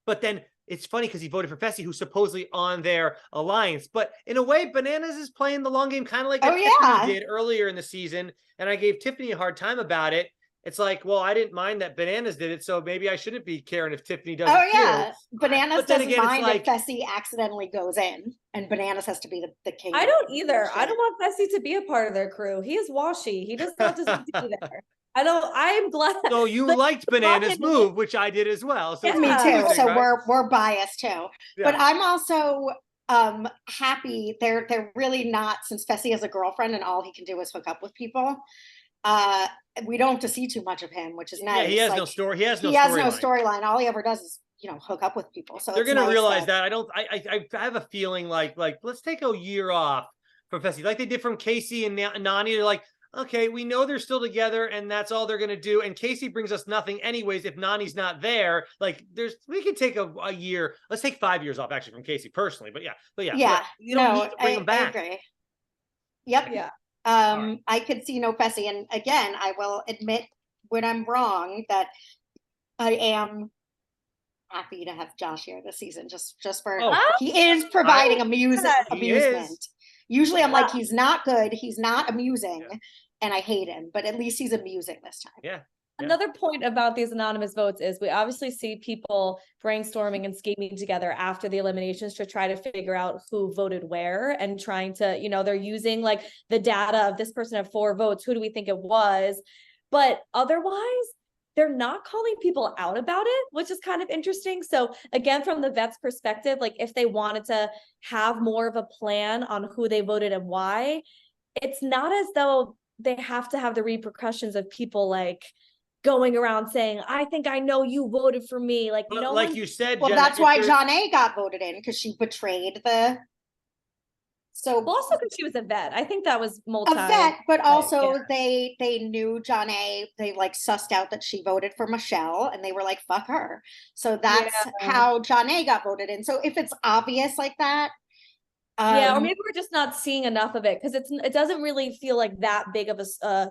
Speaker 1: But then it's funny because he voted for Fessy, who's supposedly on their alliance. But in a way, Bananas is playing the long game, kind of like Tiffany did earlier in the season. And I gave Tiffany a hard time about it. It's like, well, I didn't mind that Bananas did it, so maybe I shouldn't be caring if Tiffany does it too.
Speaker 3: Bananas doesn't mind if Fessy accidentally goes in, and Bananas has to be the king.
Speaker 2: I don't either. I don't want Fessy to be a part of their crew. He is washy. He does not deserve to be there. I'm glad.
Speaker 1: So you liked Bananas' move, which I did as well. So
Speaker 3: me too. So right? we're biased too. Yeah. But I'm also happy. They're really not, since Fessy has a girlfriend and all he can do is hook up with people. We don't have to see too much of him, which is nice.
Speaker 1: Yeah, he has no story. He has no
Speaker 3: storyline. All he ever does is, hook up with people. So
Speaker 1: they're going to realize that. I have a feeling like let's take a year off from Fessy, like they did from Casey and Nany. They're like, okay, we know they're still together, and that's all they're going to do. And Casey brings us nothing, anyways. If Nany's not there, like we can take a year. Let's take 5 years off, actually, from Casey personally. But yeah. You don't need to bring him back.
Speaker 3: I agree. Yep.
Speaker 2: Yeah.
Speaker 3: I could see no Fessy. And again, I will admit when I'm wrong that I am happy to have Josh here this season, just for he is providing amusement. Usually I'm like, he's not good, he's not amusing, and I hate him, but at least he's amusing this time.
Speaker 1: Yeah.
Speaker 2: Another point about these anonymous votes is we obviously see people brainstorming and scheming together after the eliminations to try to figure out who voted where, and trying to, they're using like the data of this person had 4 votes. Who do we think it was? But otherwise, they're not calling people out about it, which is kind of interesting. So again, from the vet's perspective, like if they wanted to have more of a plan on who they voted and why, it's not as though they have to have the repercussions of people like going around saying, I think I know you voted for me. Like,
Speaker 1: but like you said,
Speaker 3: well,
Speaker 1: Jenna,
Speaker 3: that's why Jonna got voted in, because she betrayed the. So
Speaker 2: well, also because she was a vet. I think that was
Speaker 3: a vet, but also they knew Jonna. They like sussed out that she voted for Michelle, and they were like, "Fuck her." So that's how Jonna got voted in. So if it's obvious like that,
Speaker 2: or maybe we're just not seeing enough of it, because it doesn't really feel like that big of a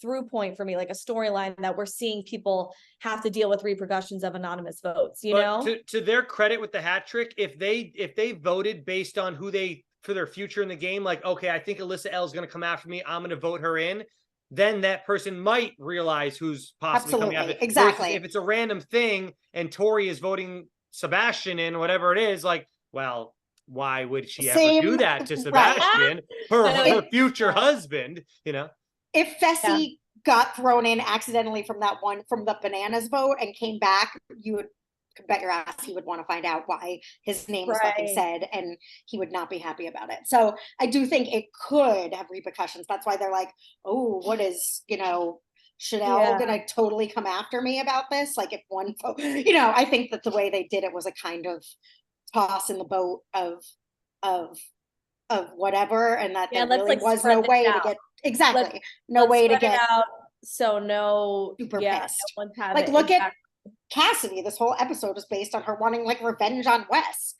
Speaker 2: through point for me, like a storyline that we're seeing people have to deal with repercussions of anonymous votes,
Speaker 1: to their credit with the hat trick, if they voted based on who they for their future in the game, like, okay, I think Alyssa L is going to come after me, I'm going to vote her in, then that person might realize who's possibly coming after.
Speaker 3: Exactly.
Speaker 1: Versus if it's a random thing and Tori is voting Sebastian in, whatever it is, like, well, why would she ever do that to Sebastian, her future husband,
Speaker 3: If Fessy got thrown in accidentally from the Bananas vote and came back, you would bet your ass he would want to find out why his name was fucking said, and he would not be happy about it. So I do think it could have repercussions. That's why they're like, oh, what is, Chanel gonna totally come after me about this? Like if one vote, I think that the way they did it was a kind of toss in the boat of whatever, and that there really was no way to get no way to get
Speaker 2: out, so no
Speaker 3: super pissed. Like look at Cassidy. This whole episode was based on her wanting like revenge on Wes,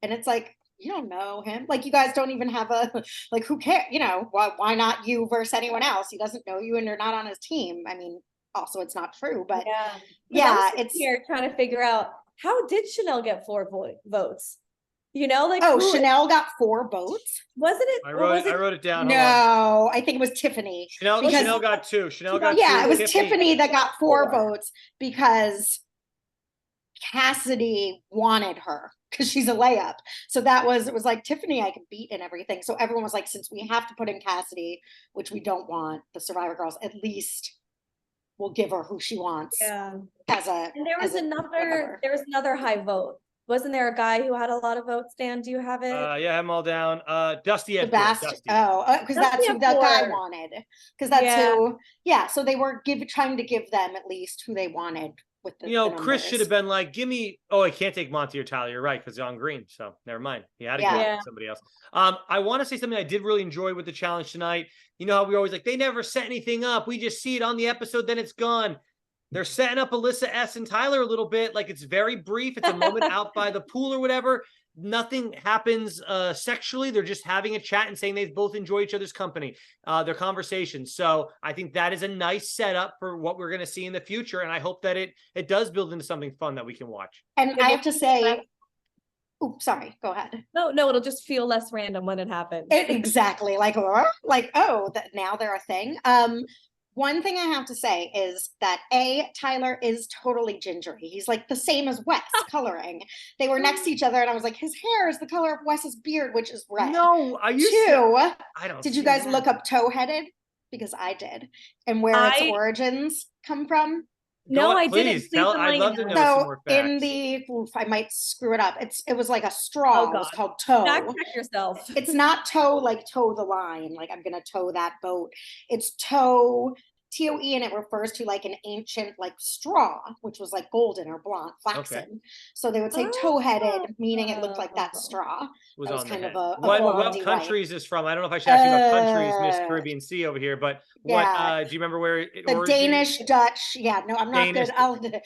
Speaker 3: and it's like, you don't know him. Like you guys don't even have a like, who cares? Why not you versus anyone else? He doesn't know you, and you're not on his team. I mean, also it's not true, but it's
Speaker 2: here trying to figure out, how did Chanel get 4 votes?
Speaker 3: Chanel got 4 votes.
Speaker 2: Wasn't it?
Speaker 1: I wrote it down.
Speaker 3: No, I think it was Tiffany.
Speaker 1: Chanel got 2. Chanel got 2.
Speaker 3: Yeah, it was Tiffany that got 4 votes because Cassidy wanted her because she's a layup. So it was like, Tiffany I can beat and everything. So everyone was like, since we have to put in Cassidy, which we don't want, the Survivor girls, at least will give her who she wants.
Speaker 2: Yeah.
Speaker 3: As a
Speaker 2: And there was
Speaker 3: whatever.
Speaker 2: another high vote. Wasn't there a guy who had a lot of votes, Dan? Do you have it?
Speaker 1: Yeah, I'm all down. Dusty had
Speaker 3: Sebastian.
Speaker 1: Dusty.
Speaker 3: Oh, because that's who that guy wanted. Because that's who. Yeah. So they were trying to give them at least who they wanted. With the
Speaker 1: Chris should have been like, give me. Oh, I can't take Monty or Tyler. You're right, because they're on green. So never mind. He had to give somebody else. I want to say something I did really enjoy with the challenge tonight. You know how we always like, they never set anything up. We just see it on the episode, then it's gone. They're setting up Alyssa S. and Tyler a little bit. Like, it's very brief. It's a moment out by the pool or whatever. Nothing happens sexually. They're just having a chat and saying they both enjoy each other's company, their conversations. So I think that is a nice setup for what we're going to see in the future. And I hope that it does build into something fun that we can watch.
Speaker 3: And I have to say, oops, sorry, go ahead.
Speaker 2: No, it'll just feel less random when it happens.
Speaker 3: Exactly. Like, oh, that now they're a thing. One thing I have to say is that Tyler is totally gingery. He's like the same as Wes coloring. They were next to each other and I was like, his hair is the color of Wes's beard, which is red.
Speaker 1: No, are you
Speaker 3: I don't. Did you guys look up toe-headed? Because I did. And where its origins come from?
Speaker 2: No, I didn't.
Speaker 1: I'd love to know some more facts.
Speaker 3: In the, I might screw it up. It was like a straw. It was called toe.
Speaker 2: Fact check yourself.
Speaker 3: It's not toe like toe the line. Like I'm gonna tow that boat. It's toe. TOE, and it refers to like an ancient like straw, which was like golden or blonde, flaxen. Okay. So they would say toe-headed, meaning it looked like that straw.
Speaker 1: Was
Speaker 3: that was
Speaker 1: on
Speaker 3: kind of
Speaker 1: what country is this from? I don't know if I should ask you about countries, Miss Caribbean Sea over here, but what do you remember where it
Speaker 3: the Danish, Dutch? Yeah, no, I'm not
Speaker 1: Danish,
Speaker 3: good.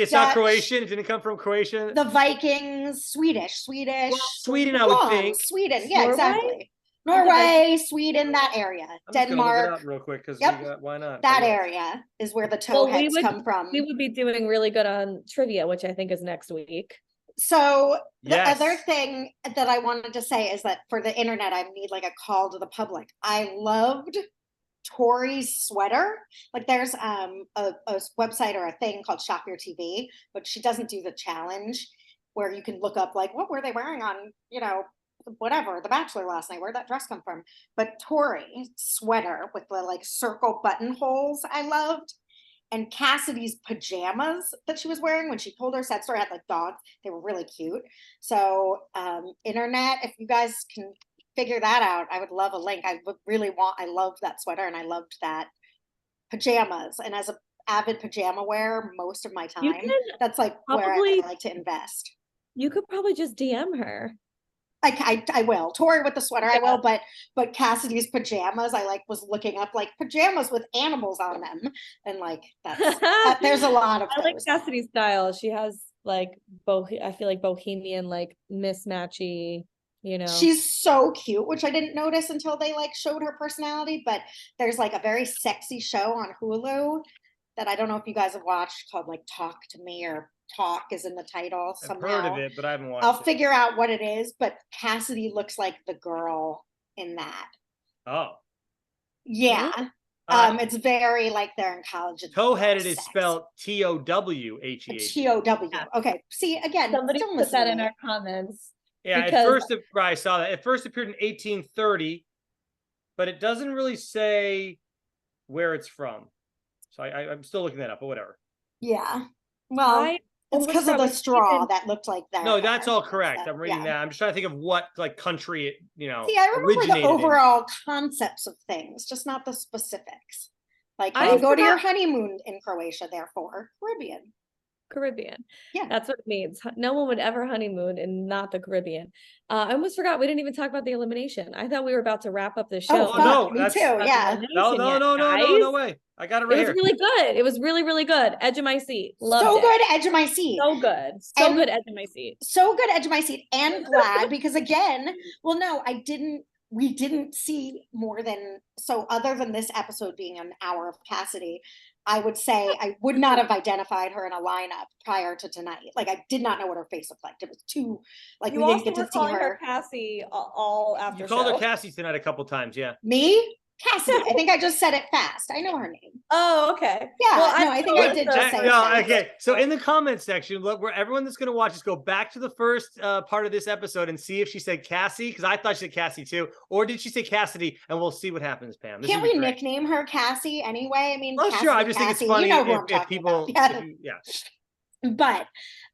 Speaker 1: It's not Croatian. It didn't come from Croatia.
Speaker 3: The Vikings, Swedish.
Speaker 1: Well, Sweden, I would think.
Speaker 3: Sweden, yeah, exactly. Norway, Sweden, that area. Denmark.
Speaker 1: Look it up real quick because why not?
Speaker 3: That area is where the towheads come from.
Speaker 2: We would be doing really good on trivia, which I think is next week.
Speaker 3: So the other thing that I wanted to say is that for the internet, I need like a call to the public. I loved Tori's sweater. Like there's a website or a thing called Shop Your TV, but she doesn't do the challenge where you can look up like what were they wearing on, whatever, The Bachelor last night, where'd that dress come from? But Tori's sweater with the like circle buttonholes I loved. And Cassidy's pajamas that she was wearing when she told her sad story had like dogs. They were really cute. So internet, if you guys can figure that out, I would love a link. I loved that sweater and I loved that pajamas. And as an avid pajama wearer most of my time, that's like where I like to invest.
Speaker 2: You could probably just DM her.
Speaker 3: I will. Tori with the sweater, I will, but Cassidy's pajamas, I was looking up like pajamas with animals on them. And like there's a lot of
Speaker 2: I like Cassidy's style. She has like I feel like bohemian, like mismatchy,
Speaker 3: She's so cute, which I didn't notice until they like showed her personality, but there's like a very sexy show on Hulu that I don't know if you guys have watched called like Talk to Me or Talk is in the title somehow.
Speaker 1: I've heard of it, but I haven't watched
Speaker 3: I'll figure out what it is, but Cassidy looks like the girl in that.
Speaker 1: Oh.
Speaker 3: Yeah. It's very like they're in college.
Speaker 1: Toe-headed is spelled Towhead.
Speaker 3: Tow. Okay. See, again,
Speaker 2: somebody put that in our comments.
Speaker 1: Yeah, at first I saw that. It first appeared in 1830, but it doesn't really say where it's from. So I'm still looking that up, but whatever.
Speaker 3: Yeah. Well, it's because of the straw that looked like that.
Speaker 1: No, that's all correct. I'm reading that. I'm just trying to think of what like country it,
Speaker 3: See, I remember the overall concepts of things, just not the specifics. Like you go to your honeymoon in Croatia, therefore Caribbean.
Speaker 2: Yeah, that's what it means. No one would ever honeymoon in not the Caribbean. I almost forgot we didn't even talk about the elimination. I thought we were about to wrap up the show.
Speaker 3: Oh no, me too. Yeah.
Speaker 1: No way. I got it right here.
Speaker 2: It was really good. It was really, really good. Edge of my seat. Loved it.
Speaker 3: Good edge of my seat.
Speaker 2: So good. So good edge of my seat.
Speaker 3: So good edge of my seat. And glad because again, we didn't see more than, so other than this episode being an hour of Cassidy, I would say I would not have identified her in a lineup prior to tonight. Like I did not know what her face looked like. It was too like we didn't get to see her.
Speaker 2: Cassie all after.
Speaker 1: You called her Cassie tonight a couple times, yeah.
Speaker 3: Me? Cassidy. I think I just said it fast. I know her name.
Speaker 2: Oh, okay.
Speaker 3: Yeah,
Speaker 2: Well,
Speaker 3: no, I think I did just say it fast.
Speaker 1: Okay, so in the comments section, look, where everyone that's going to watch, just go back to the first part of this episode and see if she said Cassie, because I thought she said Cassie too, or did she say Cassidy? And we'll see what happens, Pam.
Speaker 3: Can't we nickname her Cassie anyway? I mean,
Speaker 1: oh,
Speaker 3: Cassidy,
Speaker 1: sure. I just think it's funny
Speaker 3: you know who I'm
Speaker 1: if
Speaker 3: talking
Speaker 1: people,
Speaker 3: about.
Speaker 1: yeah.
Speaker 3: But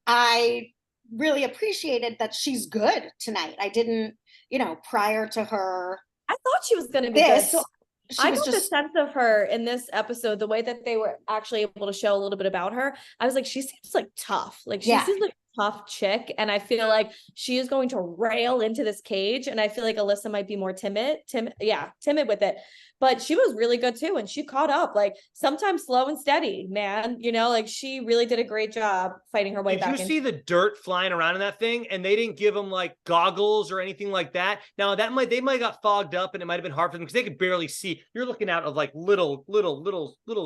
Speaker 3: I really appreciated that she's good tonight. I didn't, prior to her.
Speaker 2: I thought she was going to be good. So I got the sense of her in this episode, the way that they were actually able to show a little bit about her. I was like, she seems like tough. Like she seems like a tough chick. And I feel like she is going to rail into this cage. And I feel like Alyssa might be more timid with it. But she was really good too. And she caught up, like sometimes slow and steady, man. Like she really did a great job fighting her way back.
Speaker 1: Did you see the dirt flying around in that thing? And they didn't give them like goggles or anything like that. Now they might have got fogged up and it might have been hard for them because they could barely see. You're looking out of like little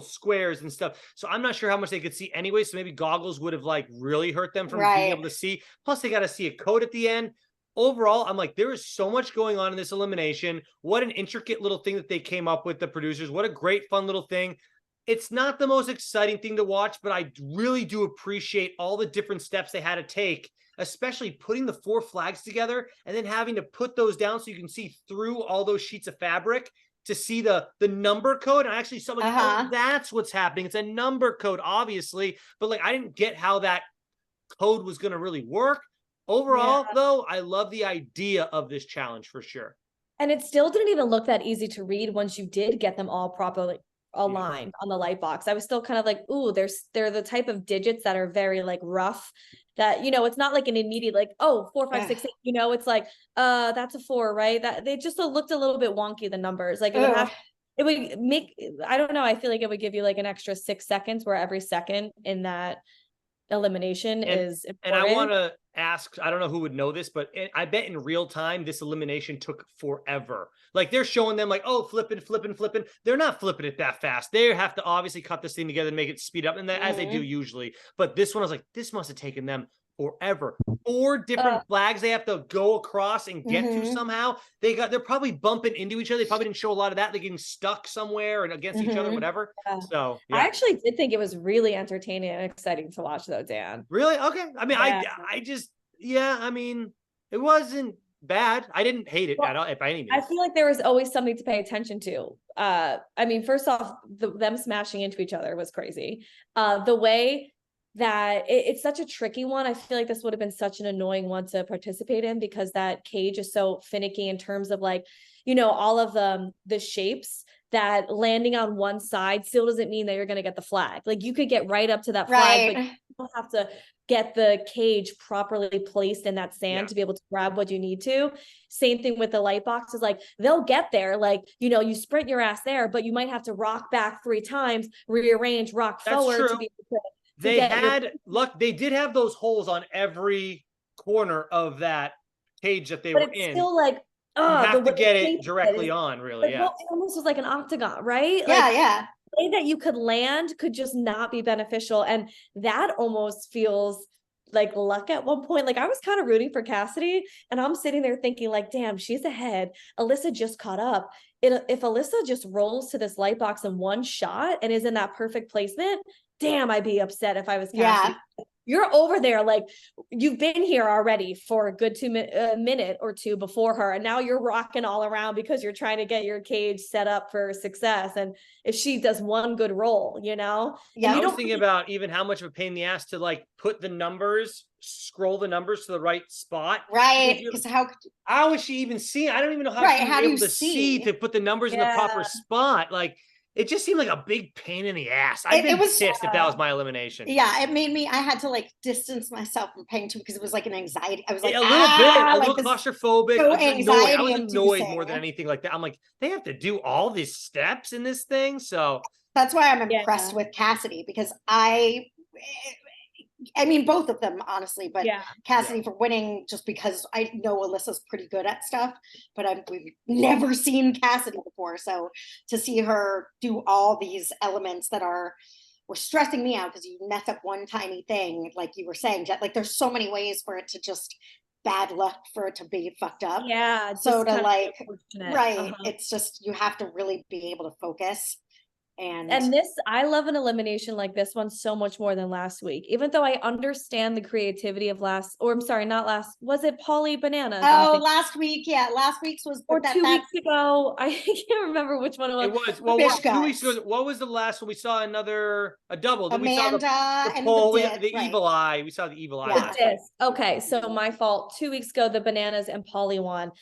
Speaker 1: squares and stuff. So I'm not sure how much they could see anyway. So maybe goggles would have like really hurt them from being able to see. Plus they got to see a code at the end. Overall, I'm like, there is so much going on in this elimination. What an intricate little thing that they came up with, the producers. What a great, fun little thing. It's not the most exciting thing to watch, but I really do appreciate all the different steps they had to take, especially putting the 4 flags together and then having to put those down so you can see through all those sheets of fabric to see the number code. And I actually saw like, oh, that's what's happening. It's a number code, obviously, but like I didn't get how that code was going to really work. Overall, though, I love the idea of this challenge for sure.
Speaker 2: And it still didn't even look that easy to read once you did get them all properly aligned on the light box. I was still kind of like, ooh, they're the type of digits that are very like rough that, it's not like an immediate like, oh, 4, 5, 6, 8, it's like, that's a 4, right? That they just looked a little bit wonky, the numbers. Like it would make, I don't know. I feel like it would give you like an extra 6 seconds where every second in that elimination is important.
Speaker 1: And I want to ask, I don't know who would know this, but I bet in real time this elimination took forever. Like they're showing them like, oh, flipping. They're not flipping it that fast. They have to obviously cut this thing together and make it speed up, and that as they do usually. But this one, I was like, this must have taken them forever. 4 different flags they have to go across and get to somehow. They're probably bumping into each other. They probably didn't show a lot of that. They're getting stuck somewhere and against each other, whatever. So
Speaker 2: I actually did think it was really entertaining and exciting to watch though, Dan.
Speaker 1: Really? Okay. I mean, I mean, it wasn't bad. I didn't hate it at all by any means.
Speaker 2: I feel like there was always something to pay attention to. I mean, first off, them smashing into each other was crazy. The way that it's such a tricky one. I feel like this would have been such an annoying one to participate in because that cage is so finicky in terms of like, all of the shapes that landing on one side still doesn't mean that you're going to get the flag. Like you could get right up to that flag, but you don't have to get the cage properly placed in that sand to be able to grab what you need to. Same thing with the light boxes. Like they'll get there, like, you sprint your ass there, but you might have to rock back 3 times, rearrange, rock forward to be able to.
Speaker 1: They had luck. They did have those holes on every corner of that cage that they were in.
Speaker 2: Still like,
Speaker 1: you have to get it directly on, really.
Speaker 2: Like, it almost was like an octagon, right?
Speaker 3: Yeah.
Speaker 2: The way that you could land could just not be beneficial. And that almost feels like luck at one point. Like I was kind of rooting for Cassidy and I'm sitting there thinking like, damn, she's ahead. Alyssa just caught up. If Alyssa just rolls to this light box in one shot and is in that perfect placement, damn, I'd be upset if I was Cassidy. You're over there, like you've been here already for a good minute or two before her, and now you're rocking all around because you're trying to get your cage set up for success. And if she does one good roll,
Speaker 1: I was thinking about even how much of a pain in the ass to like put the numbers, scroll the numbers to the right spot,
Speaker 3: right? Because
Speaker 1: how is she even seeing? I don't even know how she's able to see to put the numbers in the proper spot, like. It just seemed like a big pain in the ass. I'd been pissed if that was my elimination.
Speaker 3: Yeah, it made me, I had to like distance myself from paying too because it was like an anxiety. I was like,
Speaker 1: a little claustrophobic.
Speaker 3: So
Speaker 1: I was annoyed more than anything like that. I'm like, they have to do all these steps in this thing. So
Speaker 3: that's why I'm impressed with Cassidy because I mean, both of them, honestly, but Cassidy for winning just because I know Alyssa's pretty good at stuff, but we've never seen Cassidy before. So to see her do all these elements that were stressing me out because you mess up one tiny thing, like you were saying, Jet, like there's so many ways for it to just bad luck for it to be fucked up.
Speaker 2: Yeah.
Speaker 3: So to like, right,
Speaker 2: Uh-huh.
Speaker 3: it's just, you have to really be able to focus.
Speaker 2: And this, I love an elimination like this one so much more than last week, even though I understand the creativity of not last, was it Polly Bananas?
Speaker 3: Oh, last week, yeah, last week's was,
Speaker 2: or 2 weeks ago. I can't remember which one it was.
Speaker 1: It was, well,
Speaker 3: Fish
Speaker 1: 2 weeks
Speaker 3: guys.
Speaker 1: ago, what was the last one? We saw a double. Then
Speaker 3: Amanda
Speaker 1: we saw the
Speaker 3: and
Speaker 1: poll,
Speaker 3: the
Speaker 1: the
Speaker 3: right.
Speaker 1: evil eye. We saw the evil eye.
Speaker 3: Yeah.
Speaker 1: last week.
Speaker 2: Okay, so my fault. 2 weeks ago, the Bananas and Polly one,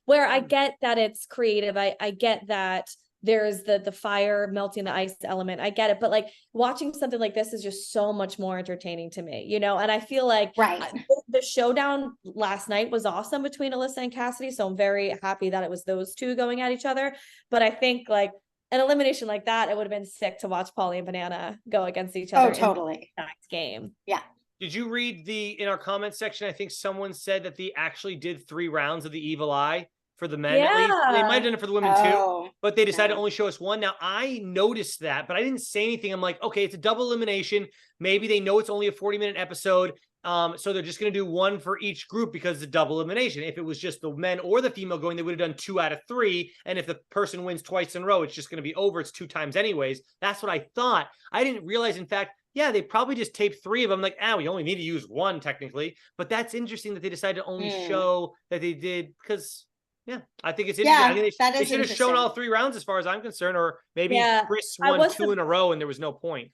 Speaker 2: where I get that it's creative. I get that there's the fire melting the ice element. I get it. But like watching something like this is just so much more entertaining to me, you know? And I feel like
Speaker 3: Right.
Speaker 2: the showdown last night was awesome between Alyssa and Cassidy. So I'm very happy that it was those two going at each other. But I think like an elimination like that, it would have been sick to watch Polly and Banana go against each other.
Speaker 3: Oh, totally.
Speaker 2: In the next game.
Speaker 3: Yeah.
Speaker 1: Did you read in our comment section? I think someone said that they actually did 3 rounds of the evil eye for the men. At least. They might have done it for the women too, but they decided to only show us one. Now I noticed that, but I didn't say anything. I'm like, okay, it's a double elimination. Maybe they know it's only a 40-minute episode. So they're just going to do one for each group because it's a double elimination. If it was just the men or the female going, they would have done 2 out of 3. And if the person wins twice in a row, it's just going to be over. It's 2 times anyways. That's what I thought. I didn't realize, in fact, yeah, they probably just taped 3 of them. Like, we only need to use 1 technically. But that's interesting that they decided to only show that they did, because I think it's interesting.
Speaker 3: Yeah,
Speaker 1: I think they should have shown all 3 rounds as far as I'm concerned, or maybe Chris won 2 in a row and there was no point.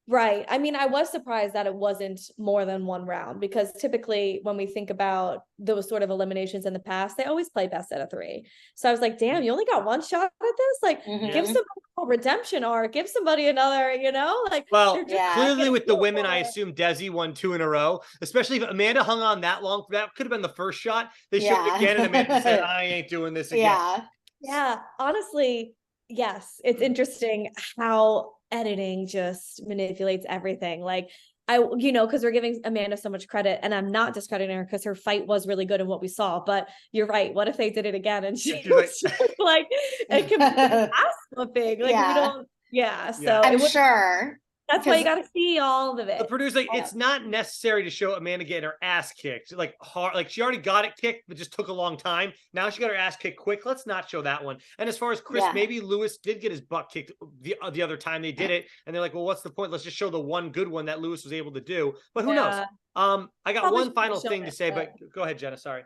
Speaker 2: Right. I mean, I was surprised that it wasn't more than 1 round, because typically when we think about those sort of eliminations in the past, they always play best out of 3. So I was like, damn, you only got 1 shot at this? Like, give somebody a redemption arc, give somebody another, you know? Like,
Speaker 1: well, clearly with the women, I assume Desi won 2 in a row, especially if Amanda hung on that long. That could have been the first shot. They showed it again and Amanda said, I ain't doing this again.
Speaker 2: Yeah. Honestly, yes. It's interesting how editing just manipulates everything. Like, because we're giving Amanda so much credit, and I'm not discrediting her because her fight was really good in what we saw. But you're right. What if they did it again and she was just like a complete ass whipping? Like, we don't. Yeah. So
Speaker 3: I'm sure.
Speaker 2: That's why you got to see all of it.
Speaker 1: The producer's like, it's not necessary to show Amanda getting her ass kicked. Like, hard, like she already got it kicked, but just took a long time. Now she got her ass kicked quick. Let's not show that one. And as far as Chris, maybe Lewis did get his butt kicked the other time they did it. And they're like, well, what's the point? Let's just show the one good one that Lewis was able to do. But who knows? I got one final thing to say, but go ahead, Jenna. Sorry.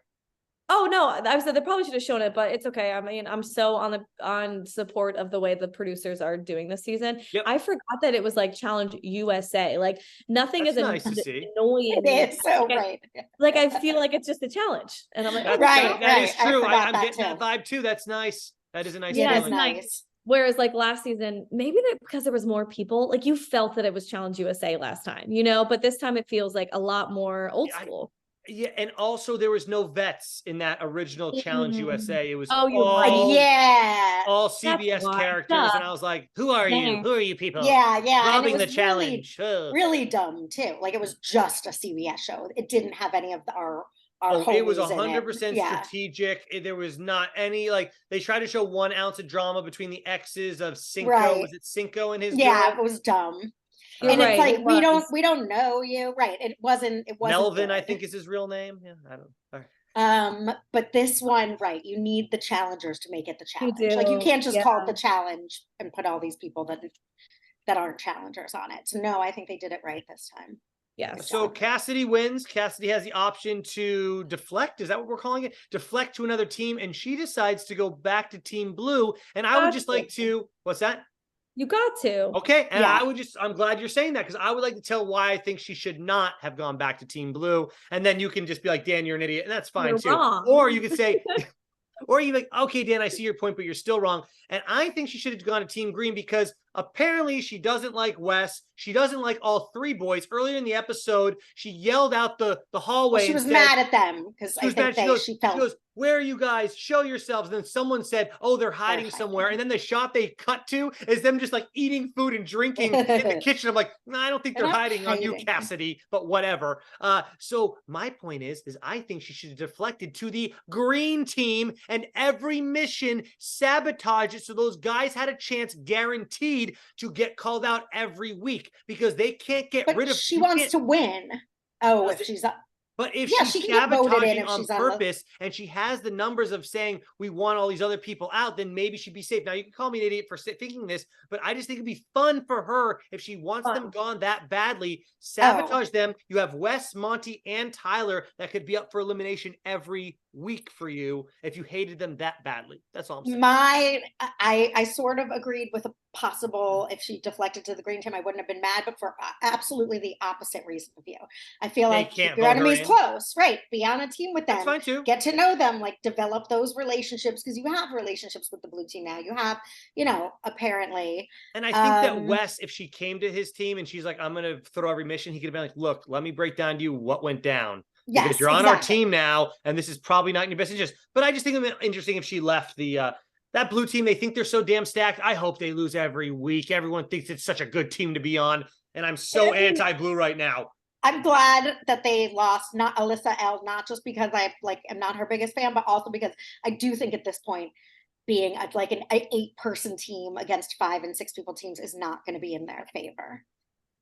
Speaker 2: Oh no, I said they probably should have shown it, but it's okay. I mean, I'm so on support of the way the producers are doing this season. I forgot that it was like Challenge USA. Like, nothing is
Speaker 1: nice to see.
Speaker 2: Annoying.
Speaker 3: It is so right.
Speaker 2: Like, I feel like it's just a challenge, and I'm like,
Speaker 1: that is true. I'm getting that vibe too. That's nice. That is a nice.
Speaker 2: Yeah, it's nice. Whereas like last season, maybe because there was more people, like you felt that it was Challenge USA last time, but this time it feels like a lot more old school.
Speaker 1: Yeah, and also there was no vets in that original Challenge USA. It was
Speaker 2: all
Speaker 1: CBS characters, and I was like, "Who are you? Who are you people?"
Speaker 3: Robbing
Speaker 1: the challenge.
Speaker 3: Really dumb too. Like, it was just a CBS show. It didn't have any of our
Speaker 1: it was 100% strategic. There was not any, like, they tried to show 1 ounce of drama between the exes of Cinco.
Speaker 3: Right.
Speaker 1: Was it Cinco and his
Speaker 3: girl?
Speaker 1: It
Speaker 3: was dumb.
Speaker 2: You're
Speaker 3: and
Speaker 2: right,
Speaker 3: it's like, we don't know you. Right. It wasn't
Speaker 1: Melvin,
Speaker 3: good.
Speaker 1: I think, is his real name. Yeah, I don't know.
Speaker 3: But this one, right, you need the challengers to make it the challenge.
Speaker 2: You do.
Speaker 3: Like, you can't just call it the challenge and put all these people that aren't challengers on it. So no, I think they did it right this time.
Speaker 2: Yes.
Speaker 1: So Cassidy wins. Cassidy has the option to deflect. Is that what we're calling it? Deflect to another team, and she decides to go back to Team Blue. And I would just like to, what's that?
Speaker 2: You got to.
Speaker 1: Okay. And I'm glad you're saying that, because I would like to tell why I think she should not have gone back to Team Blue. And then you can just be like, Dan, you're an idiot. And that's fine too.
Speaker 2: Wrong.
Speaker 1: Or you could say, or you like, okay, Dan, I see your point, but you're still wrong. And I think she should have gone to Team Green, because apparently she doesn't like Wes. She doesn't like all 3 boys. Earlier in the episode, she yelled out the hallway.
Speaker 3: Well, she was mad at them because I think she felt.
Speaker 1: She goes, where are you guys? Show yourselves. And then someone said, oh, they're hiding somewhere. And then the shot they cut to is them just like eating food and drinking in the kitchen. I'm like, no, I don't think they're hiding on you, Cassidy, but whatever. So my point is I think she should have deflected to the green team, and every mission sabotage it so those guys had a chance guaranteed to get called out every week, because they can't get rid of.
Speaker 3: She wants to win. Oh, if she's up.
Speaker 1: But if
Speaker 3: Yeah,
Speaker 1: she's
Speaker 3: she can get voted in
Speaker 1: sabotaging
Speaker 3: if
Speaker 1: on
Speaker 3: she's on the-
Speaker 1: purpose and she has the numbers of saying we want all these other people out, then maybe she'd be safe. Now, you can call me an idiot for thinking this, but I just think it'd be fun for her if she wants them gone that badly. Sabotage them. You have Wes, Monty, and Tyler that could be up for elimination every week for you if you hated them that badly. That's all I'm saying.
Speaker 3: I sort of agreed with a possible, if she deflected to the green team, I wouldn't have been mad, but for absolutely the opposite reason of you. I feel like keep your enemies close, right? Be on a team with them.
Speaker 1: That's fine too.
Speaker 3: Get to know them, like develop those relationships, because you have relationships with the blue team now. You have, apparently.
Speaker 1: And I think that Wes, if she came to his team and she's like, I'm going to throw every mission, he could have been like, look, let me break down to you what went down.
Speaker 3: Yes,
Speaker 1: because you're on our team now, and this is probably not in your best interest. But I just think it'd be interesting if she left that blue team. They think they're so damn stacked. I hope they lose every week. Everyone thinks it's such a good team to be on, and I'm so anti-blue right now.
Speaker 3: I'm glad that they lost, not Alyssa L, not just because I am not her biggest fan, but also because I do think at this point, being an 8-person team against 5 and 6 people teams is not going to be in their favor.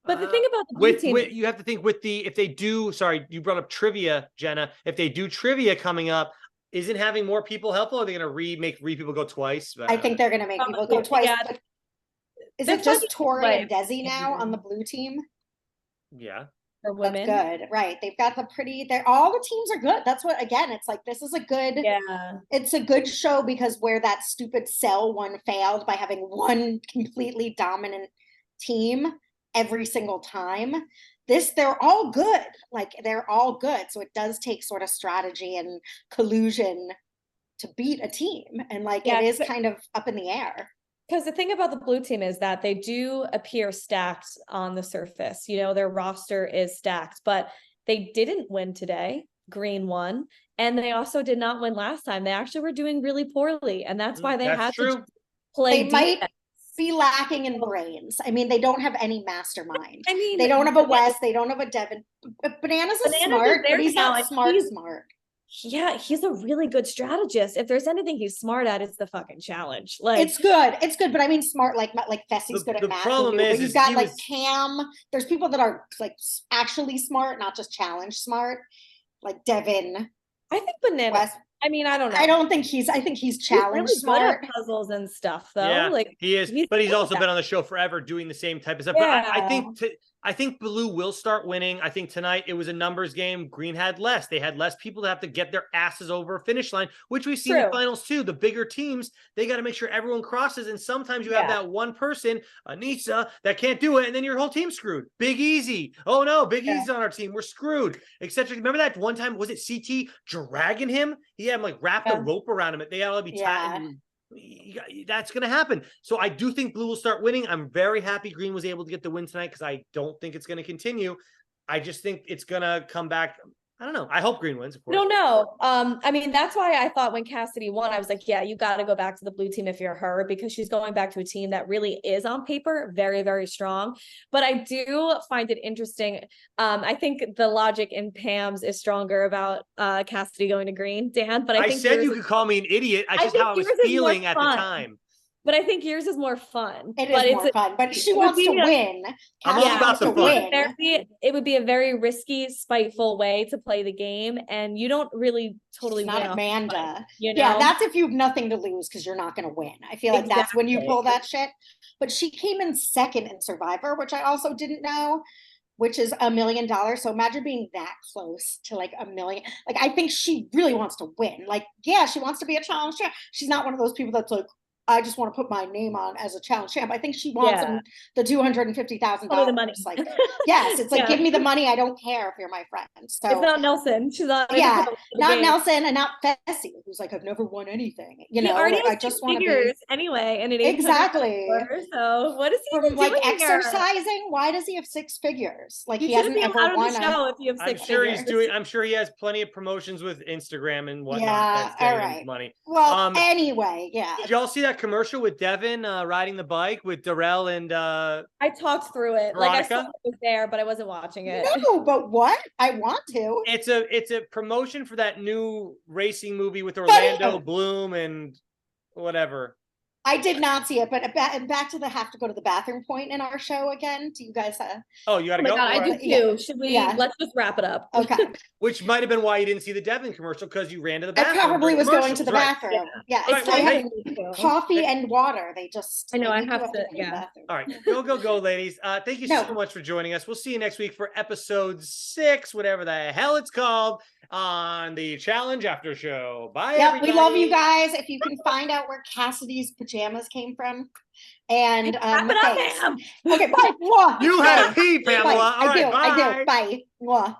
Speaker 2: But the thing about the blue team,
Speaker 1: you have to think if they do, sorry, you brought up trivia, Jenna. If they do trivia coming up, isn't having more people helpful? Or are they going to make people go twice?
Speaker 3: I think they're going to make people go twice.
Speaker 2: Yeah.
Speaker 3: Is it just Tori and Desi now on the blue team?
Speaker 1: Yeah.
Speaker 2: For women.
Speaker 3: That's good. Right. They've got all the teams are good. That's what, again, it's like, this is a good, it's a good show, because where that stupid Cell one failed by having one completely dominant team every single time, they're all good. They're all good. So it does take sort of strategy and collusion to beat a team. And it is kind of up in the air.
Speaker 2: Because the thing about the blue team is that they do appear stacked on the surface. Their roster is stacked, but they didn't win today. Green won. And they also did not win last time. They actually were doing really poorly. And that's why they had to play
Speaker 3: defense. Might be lacking in brains. I mean, they don't have any mastermind.
Speaker 2: I mean,
Speaker 3: they don't have a Wes, they don't have a Devin. Bananas is smart, but he's not smart.
Speaker 2: Yeah, he's a really good strategist. If there's anything he's smart at, it's the fucking challenge.
Speaker 3: It's good, but I mean smart like Fessie's good at math. The problem is you've got Cam. There's people that are actually smart, not just challenge smart, like Devin.
Speaker 2: I think Bananas. Wes, I mean, I don't know.
Speaker 3: I think he's challenge really smart.
Speaker 2: Good at puzzles and stuff, though.
Speaker 1: Yeah, he is. But he's also been on the show forever doing the same type of stuff. Yeah. But I think Blue will start winning. I think tonight it was a numbers game. Green had less. They had less people to have to get their asses over a finish line, which we've seen in finals too. The bigger teams, they got to make sure everyone crosses. And sometimes you have that one person, Anissa, that can't do it. And then your whole team's screwed. Big Easy. Oh no, Big Easy's on our team. We're screwed, etc. Remember that one time, was it CT dragging him? He had him wrapped a rope around him. They ought to be tied. That's going to happen. So I do think Blue will start winning. I'm very happy Green was able to get the win tonight, because I don't think it's going to continue. I just think it's going to come back. I don't know. I hope Green wins, of course.
Speaker 2: No. I mean, that's why I thought when Cassidy won, I was like, yeah, you got to go back to the blue team if you're her, because she's going back to a team that really is on paper very, very strong. But I do find it interesting. I think the logic in Pam's is stronger about Cassidy going to Green, Dan. But I think
Speaker 1: said you could call me an idiot. I just how I was feeling at the time.
Speaker 2: But I think yours is more fun.
Speaker 3: It is more fun, but she wants to win.
Speaker 1: I'm all about the fun.
Speaker 2: It would be a very risky, spiteful way to play the game, and you don't really totally win.
Speaker 3: Not Amanda. Yeah, that's if you have nothing to lose because you're not going to win. I feel like that's when you pull that shit. But she came in second in Survivor, which I also didn't know, which is $1 million. So imagine being that close to $1 million. I think she really wants to win. She wants to be a challenge champ. She's not one of those people that's I just want to put my name on as a challenge champ. I think she wants the $250,000.
Speaker 2: The money.
Speaker 3: Yes, it's give me the money. I don't care if you're my friend. So
Speaker 2: it's not Nelson. She's not.
Speaker 3: Not Nelson and not Fessy, who's I've never won anything. I just want to be
Speaker 2: anyway, and it ain't
Speaker 3: exactly.
Speaker 2: So what is he
Speaker 3: from doing exercising? Here? Why does he have 6 figures?
Speaker 2: He hasn't ever won a show if you have 6 figures.
Speaker 1: I'm sure he has plenty of promotions with Instagram and whatnot.
Speaker 3: Yeah, all right.
Speaker 1: Money.
Speaker 3: Well, anyway, yeah.
Speaker 1: Did y'all see that commercial with Devin riding the bike with Darrell and
Speaker 2: I talked through it.
Speaker 1: Veronica?
Speaker 2: I saw it was there, but I wasn't watching it.
Speaker 3: No, but what? I want to.
Speaker 1: It's a promotion for that new racing movie with Orlando Bloom and whatever.
Speaker 3: I did not see it, but back to the have to go to the bathroom point in our show again. Do you guys
Speaker 1: Oh, you gotta
Speaker 2: Oh my
Speaker 1: go.
Speaker 2: God, I
Speaker 1: All
Speaker 2: do
Speaker 1: right.
Speaker 2: too.
Speaker 3: Yeah.
Speaker 2: Should we,
Speaker 3: Yeah.
Speaker 2: let's just wrap it up.
Speaker 3: Okay.
Speaker 1: Which might have been why you didn't see the Devin commercial, because you ran to the
Speaker 3: I
Speaker 1: bathroom.
Speaker 3: probably
Speaker 1: during
Speaker 3: was going to the
Speaker 1: commercials, right.
Speaker 3: bathroom. Yeah.
Speaker 1: All right,
Speaker 2: It's
Speaker 1: well,
Speaker 2: time
Speaker 3: I
Speaker 1: hey-
Speaker 3: have
Speaker 2: for me to go.
Speaker 3: coffee and water. They just
Speaker 2: I know, I
Speaker 3: make you
Speaker 2: have
Speaker 3: go
Speaker 2: to,
Speaker 3: the
Speaker 2: yeah.
Speaker 3: bathroom.
Speaker 1: All right, go, ladies. Thank you
Speaker 3: No.
Speaker 1: so much for joining us. We'll see you next week for episode 6, whatever the hell it's called, on the Challenge After Show. Bye,
Speaker 3: Yep,
Speaker 1: everybody.
Speaker 3: we love you guys. If you can find out where Cassidy's pajamas came from. And
Speaker 2: Wrap it up,
Speaker 3: thanks.
Speaker 2: ma'am.
Speaker 3: Okay, bye. Mwah.
Speaker 1: You had a pee,
Speaker 3: Bye.
Speaker 1: Pamela. All right, bye.
Speaker 3: I do. Bye. Mwah.